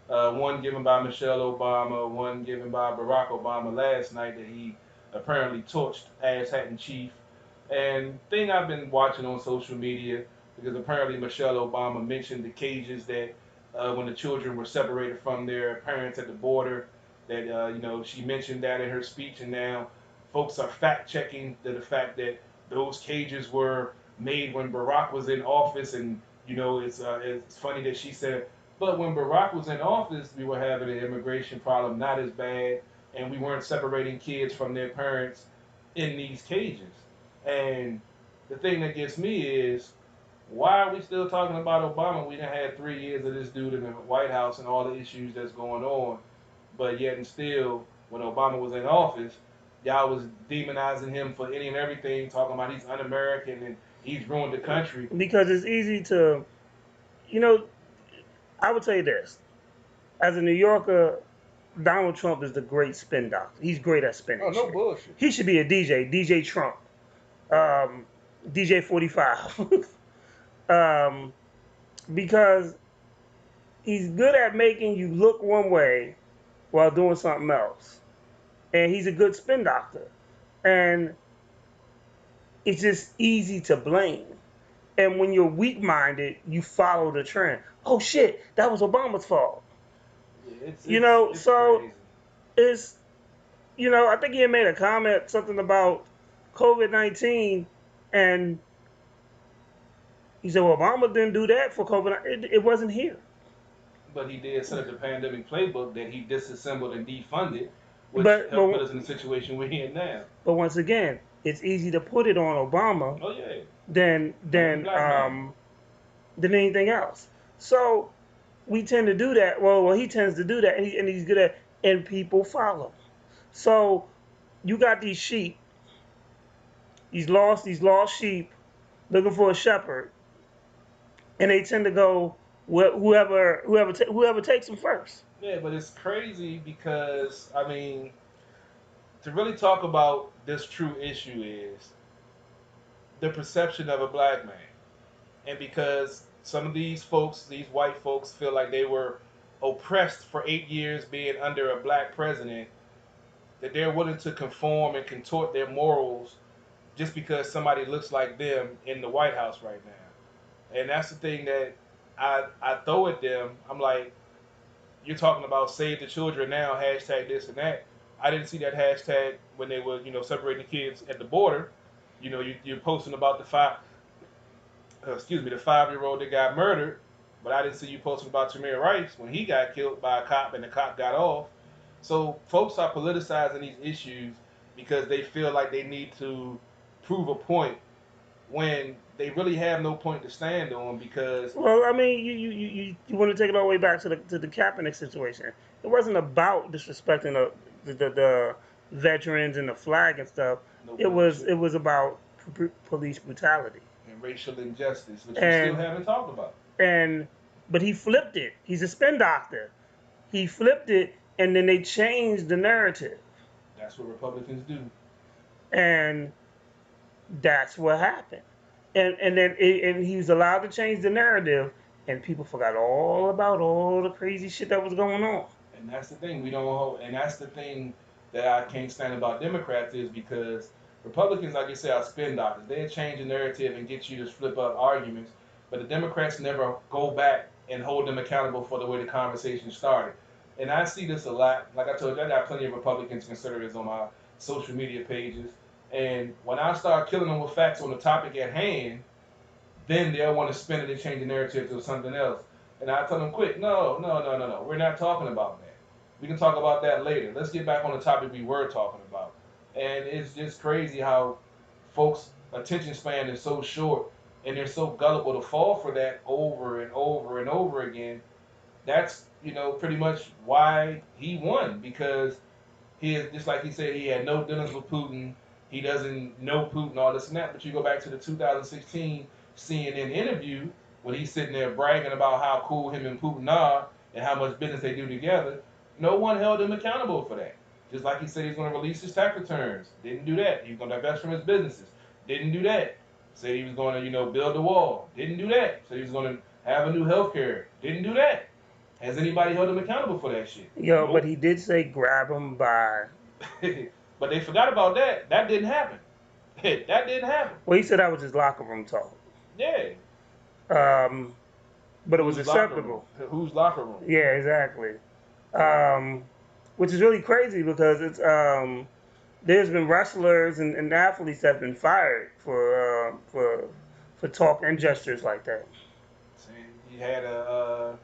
One given by Michelle Obama, one given by Barack Obama last night that he apparently torched Ass Hatton Chief. And thing I've been watching on social media, because apparently Michelle Obama mentioned the cages that when the children were separated from their parents at the border, that you know, she mentioned that in her speech, and now folks are fact-checking the fact that those cages were made when Barack was in office. And you know, it's funny that she said, but when Barack was in office, we were having an immigration problem not as bad, and we weren't separating kids from their parents in these cages. And the thing that gets me is, why are we still talking about Obama? We done had 3 years of this dude in the White House and all the issues that's going on, but yet and still, when Obama was in office, y'all was demonizing him for any and everything, talking about he's un-American and he's ruined the country. Because it's easy to, you know, I would say this. as a New Yorker, Donald Trump is the great spin doctor. He's great at spinning. Oh, no shit. bullshit. He should be a DJ, DJ Trump, DJ 45, because he's good at making you look one way while doing something else, and he's a good spin doctor, and it's just easy to blame. And when you're weak-minded, you follow the trend. Oh shit, that was Obama's fault. It's So crazy. it's, I think he had made a comment, something about COVID-19, and he said, well, Obama didn't do that for COVID. It wasn't here. But he did set up the pandemic playbook that he disassembled and defunded, which But helped put us in the situation we're in now. But once again, it's easy to put it on Obama Oh yeah. than anything else. So we tend to do that. Well, he tends to do that, and he's good at, and people follow. So you got these sheep, these lost sheep, looking for a shepherd, and they tend to go whoever takes them first. Yeah, but it's crazy because, I mean, to really talk about this true issue is the perception of a black man. And because some of these folks, these white folks, feel like they were oppressed for 8 years being under a black president, that they're willing to conform and contort their morals just because somebody looks like them in the White House right now. And that's the thing that I throw at them. I'm like, you're talking about save the children now, hashtag this and that. I didn't see that hashtag when they were, separating the kids at the border. You're posting about the 5-year-old that got murdered, but I didn't see you posting about Tamir Rice when he got killed by a cop and the cop got off. So folks are politicizing these issues because they feel like they need to prove a point when they really have no point to stand on. Because, well, I mean, you want to take it all the way back to the Kaepernick situation. It wasn't about disrespecting the veterans and the flag and stuff. It was about police brutality and racial injustice, which we still haven't talked about. But he flipped it. He's a spin doctor. He flipped it, and then they changed the narrative. That's what Republicans do. And that's what happened. And then he was allowed to change the narrative, and people forgot all about all the crazy shit that was going on. And that's the thing and that's the thing that I can't stand about Democrats is because Republicans, like you say, are spin doctors. They change the narrative and get you to flip up arguments, but the Democrats never go back and hold them accountable for the way the conversation started. And I see this a lot. Like I told you, I got plenty of Republicans conservatives on my social media pages. And when I start killing them with facts on the topic at hand, then they'll want to spin it and change the narrative to something else. And I tell them, quick, no. We're not talking about that. We can talk about that later. Let's get back on the topic we were talking about. And it's just crazy how folks' attention span is so short and they're so gullible to fall for that over and over and over again. That's, pretty much why he won, because he is, just like he said, he had no dealings with Putin. He doesn't know Putin, all this and that. But you go back to the 2016 CNN interview when he's sitting there bragging about how cool him and Putin are and how much business they do together. No one held him accountable for that. Just like he said he's going to release his tax returns. Didn't do that. He was going to divest from his businesses. Didn't do that. Said he was going to, build a wall. Didn't do that. Said he was going to have a new health care. Didn't do that. Has anybody held him accountable for that shit? Yo, nope. But he did say grab him by... But they forgot about that. That didn't happen. That didn't happen. Well, he said that was his locker room talk. Yeah. But it was acceptable. Whose locker room? Yeah, exactly. Which is really crazy because it's there's been wrestlers and athletes that have been fired for talk and gestures like that. He had a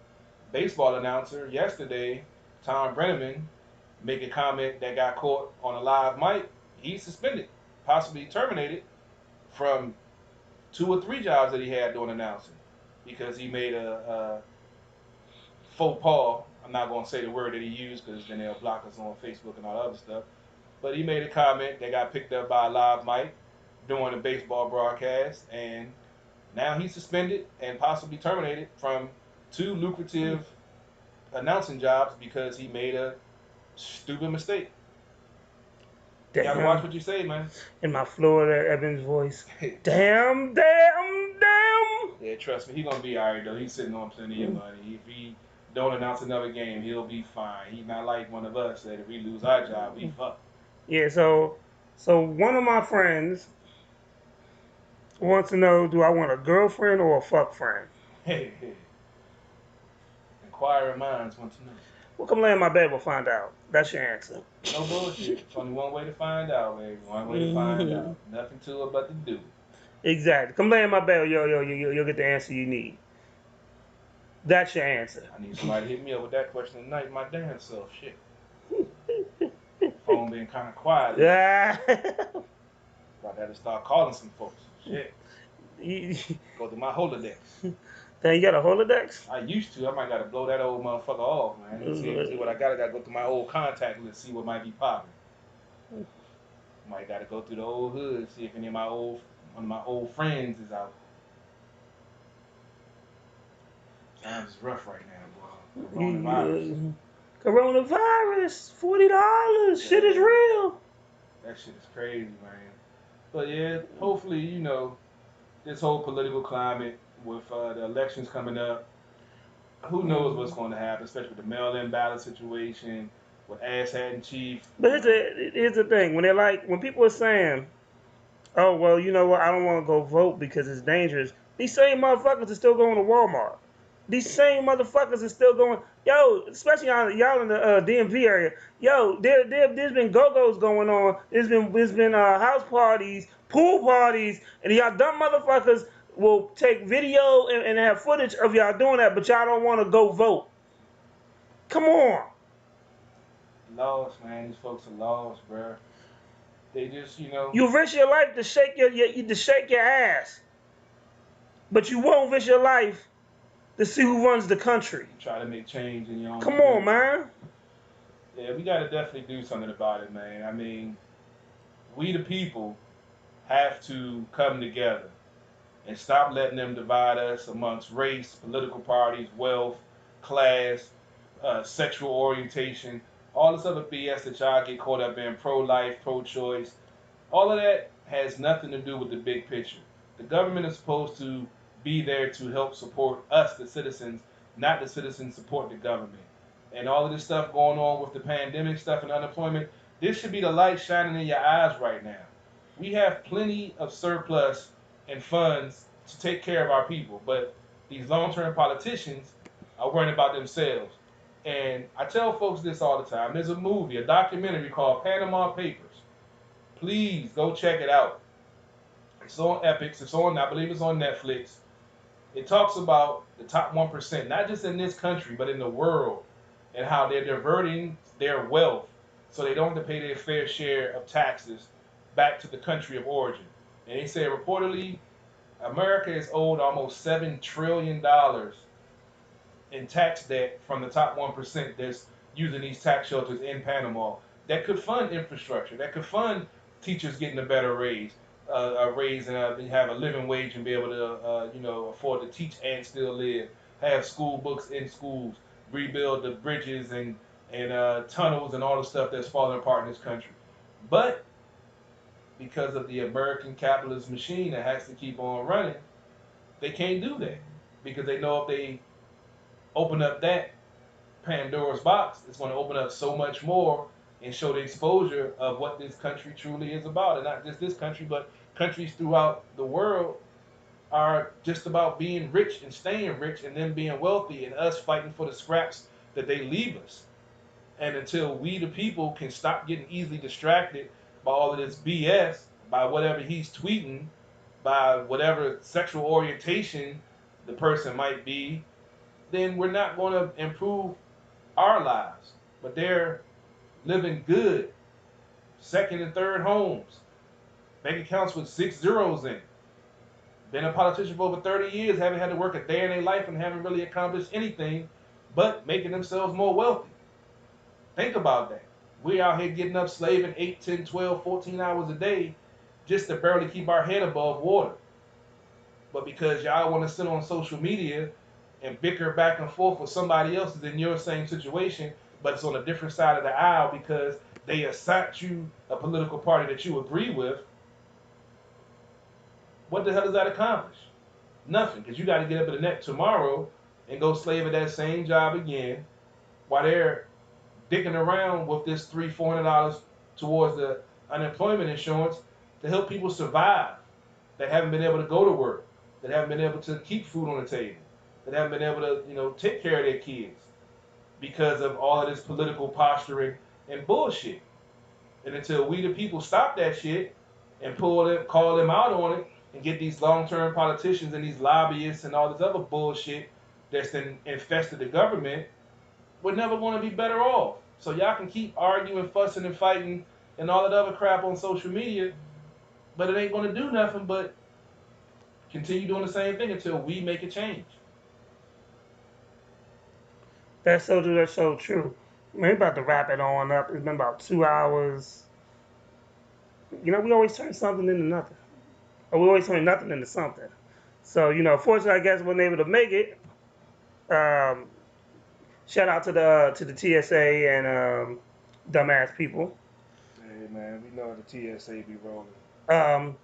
baseball announcer yesterday, Tom Brenneman, make a comment that got caught on a live mic. He's suspended, possibly terminated from 2 or 3 jobs that he had doing announcing because he made a faux pas. I'm not going to say the word that he used because then they'll block us on Facebook and all that other stuff. But he made a comment that got picked up by a live mic during a baseball broadcast, and now he's suspended and possibly terminated from 2 lucrative announcing jobs because he made a stupid mistake. You Damn. gotta watch what you say, man. In my Florida Evans voice. Damn. Yeah, trust me, he gonna be alright though. He's sitting on plenty of money. If he don't announce another game, he'll be fine. He's not like one of us that if we lose our job, we fuck. Yeah, so one of my friends wants to know, do I want a girlfriend or a fuck friend? Inquiring minds want to know. Well, come lay in my bed, we'll find out. That's your answer. No bullshit. It's only one way to find out, baby. One way to find out. Nothing to it but to do. Exactly. Come lay in my bed, you'll get the answer you need. That's your answer. I need somebody to hit me up with that question tonight, my damn self. Shit. Phone been kind of quiet. Yeah. About to have to start calling some folks. Shit. Go through my Rolodex. Then you got a Rolodex? I used to. I might got to blow that old motherfucker off, man. See what I got. I got to go through my old contact list, see what might be popping. Might got to go through the old hood, see if any of one of my old friends is out. Times is rough right now, boy. Coronavirus. Coronavirus. $40. Shit is real. That shit is crazy, man. But yeah, hopefully, this whole political climate with the elections coming up, who knows what's going to happen, especially with the mail-in ballot situation, with asshat and chief. But here's the thing. When people are saying, oh, well, you know what, I don't want to go vote because it's dangerous. These same motherfuckers are still going to Walmart. These same motherfuckers are still going, especially y'all in the DMV area. There's been go-go's going on. There's been house parties, pool parties, and y'all dumb motherfuckers will take video and have footage of y'all doing that, but y'all don't want to go vote. Come on. Lost, man. These folks are lost, bro. They just, You risk your life to shake your ass, but you won't risk your life to see who runs the country. Try to make change in your own. Come on, man. Yeah, we got to definitely do something about it, man. I mean, we the people have to come together and stop letting them divide us amongst race, political parties, wealth, class, sexual orientation, all this other BS that y'all get caught up in, pro-life, pro-choice. All of that has nothing to do with the big picture. The government is supposed to be there to help support us, the citizens, not the citizens support the government. And all of this stuff going on with the pandemic stuff and unemployment, this should be the light shining in your eyes right now. We have plenty of surplus and funds to take care of our people, but these long-term politicians are worrying about themselves. And I tell folks this all the time. There's a documentary called Panama Papers. Please go check it out. It's on Epix. I believe it's on Netflix. It talks about the top 1%, not just in this country, but in the world, and how they're diverting their wealth so they don't have to pay their fair share of taxes back to the country of origin. And they say reportedly, America is owed almost $7 trillion in tax debt from the top 1% that's using these tax shelters in Panama that could fund infrastructure, that could fund teachers getting a better raise and have a living wage and be able to, afford to teach and still live, have school books in schools, rebuild the bridges and tunnels and all the stuff that's falling apart in this country. But because of the American capitalist machine that has to keep on running, they can't do that because they know if they open up that Pandora's box, it's going to open up so much more and show the exposure of what this country truly is about. And not just this country, but countries throughout the world are just about being rich and staying rich and them being wealthy and us fighting for the scraps that they leave us. And until we, the people, can stop getting easily distracted by all of this BS, by whatever he's tweeting, by whatever sexual orientation the person might be, then we're not going to improve our lives. But they're living good, second and third homes, bank accounts with 6 zeros in it. Been a politician for over 30 years, haven't had to work a day in their life and haven't really accomplished anything but making themselves more wealthy. Think about that. We're out here getting up slaving 8, 10, 12, 14 hours a day just to barely keep our head above water. But because y'all want to sit on social media and bicker back and forth with somebody else that's in your same situation, but it's on a different side of the aisle because they assign you a political party that you agree with, what the hell does that accomplish? Nothing, because you got to get up in the neck tomorrow and go slave at that same job again while they're dicking around with this $300-400 towards the unemployment insurance to help people survive that haven't been able to go to work, that haven't been able to keep food on the table, that haven't been able to, take care of their kids because of all of this political posturing and bullshit. And until we the people stop that shit and call them out on it and get these long-term politicians and these lobbyists and all this other bullshit that's infested the government, we're never going to be better off. So y'all can keep arguing, fussing, and fighting and all that other crap on social media, but it ain't going to do nothing but continue doing the same thing until we make a change. That's so true. That's so true. We're about to wrap it on up. It's been about 2 hours. We always turn something into nothing. Or we always turn nothing into something. So, fortunately, I guess we we're able to make it. Shout out to the TSA and dumbass people. Hey, man, we know the TSA be rolling.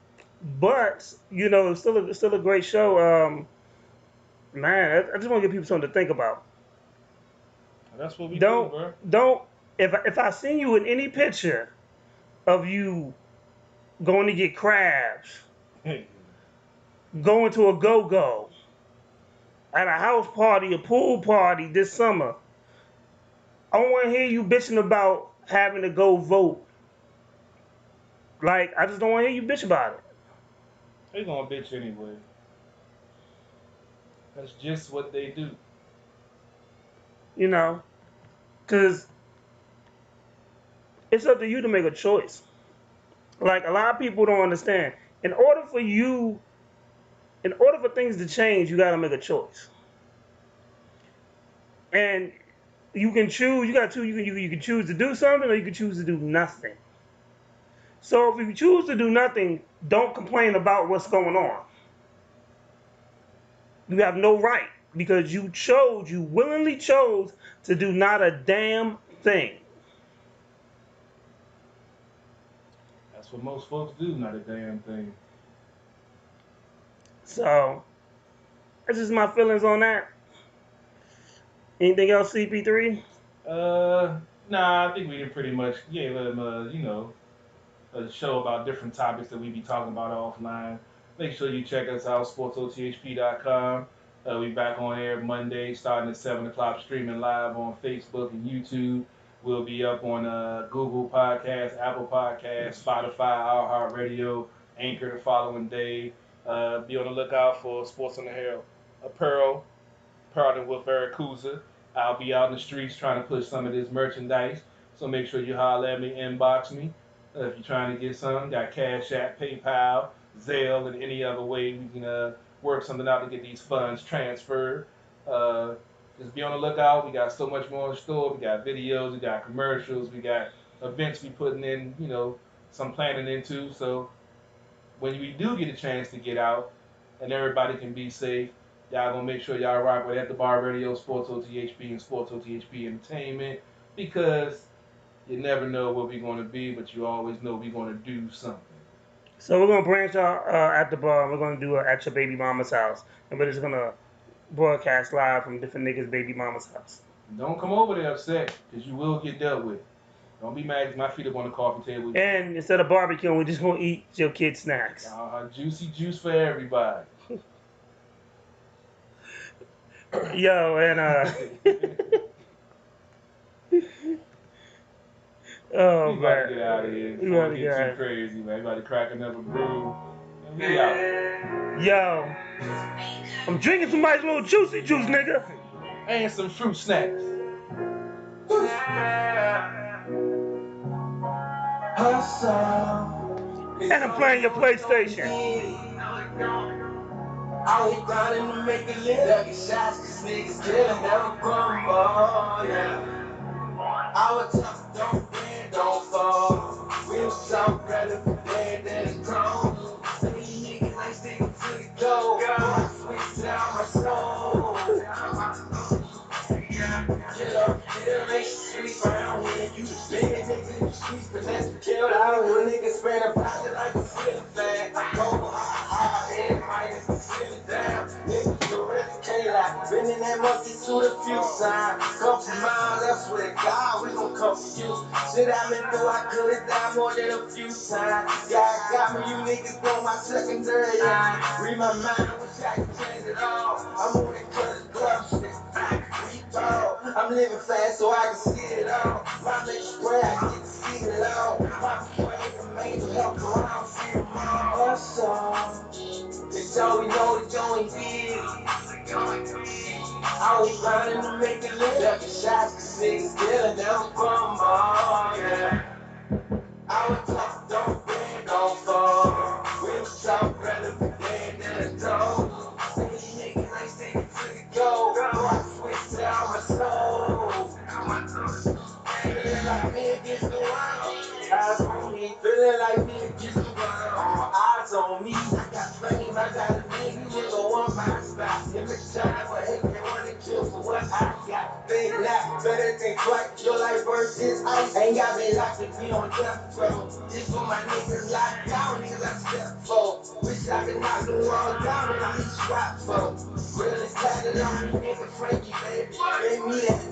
But, it's still a great show. Man, I just want to give people something to think about. That's what we do, bro. If I seen you in any picture of you going to get crabs, going to a go-go, at a house party, a pool party this summer, I don't want to hear you bitching about having to go vote. I just don't want to hear you bitch about it. They gonna bitch anyway. That's just what they do. Because it's up to you to make a choice. A lot of people don't understand. In order for things to change, you got to make a choice. And you can choose, you can choose to do something or you can choose to do nothing. So if you choose to do nothing, don't complain about what's going on. You have no right because you willingly chose to do not a damn thing. That's what most folks do, not a damn thing. So, that's just my feelings on that. Anything else, CP3? Nah, I think we did pretty much gave them, a show about different topics that we be talking about offline. Make sure you check us out, sportsothp.com. We back on air Monday, starting at 7 o'clock, streaming live on Facebook and YouTube. We'll be up on Google Podcasts, Apple Podcasts, Spotify, iHeartRadio, Anchor the following day. Be on the lookout for Sports on the Hair apparel, partnered with Veracusa. I'll be out in the streets trying to push some of this merchandise, so make sure you holler at me, inbox me. If you're trying to get some, got Cash App, PayPal, Zelle, and any other way we can work something out to get these funds transferred. Just be on the lookout. We got so much more in store. We got videos, we got commercials, we got events we putting in, some planning into. So when we do get a chance to get out and everybody can be safe, y'all gonna make sure y'all rock with At the Bar Radio, Sports OTHP, and Sports OTHP Entertainment, because you never know what we're gonna be, but you always know we're gonna do something. So we're gonna branch out at the bar. We're gonna do it at your baby mama's house, and we're just gonna broadcast live from different niggas' baby mama's house. Don't come over there upset, because you will get dealt with. Don't be mad because my feet up on the coffee table. And instead of barbecuing, we're just gonna eat your kids' snacks. Juicy juice for everybody. Yo, and oh, we about to get out of here. Before we get too crazy, man. Everybody cracking up a brew. And we out. Yo, I'm drinking somebody's little juicy juice, nigga. And some fruit snacks. And I'm playing your PlayStation. I was grinding to make a living. Ducking shots, cause niggas killing, never crumble, yeah. I was tough, don't win, don't fall. We was so ready for playing that it's grown. Some of you niggas ain't sticking to the goal. Sweet down my soul. man must get to the few signs. Come from miles, I swear to God, we gon' come for you. Shit I've been through, I could've died more than a few times. God got me, you niggas on my secondary line. Read my mind, I wish I could change it all. I'm on it cause it's glove shit. I'm living fast so I can see it all. My next spray, I get to see it all. My pray for major help around, see them all. Hustle. It's all we know, the joint big. I was grinding to make it live. Ducking shots, cause niggas still never crumble, yeah. I was tough, don't bend, don't fall. We was so relevant, then the door. These niggas ain't sticking to the goal. I switched out my soul. Feeling like me against the world. Eyes on me, feeling like me against the world. Eyes on me, I got fame, I got a nigga on my spot. Every time I hate, they wanna kill for what I got. Big laugh, better than quite. Your life versus ice. Ain't got me locked to be on death row. This for my niggas locked down, niggas I step for. Wish I could knock the wall down and I each rap for. Realest tatted on me, nigga Frankie, baby. Made me that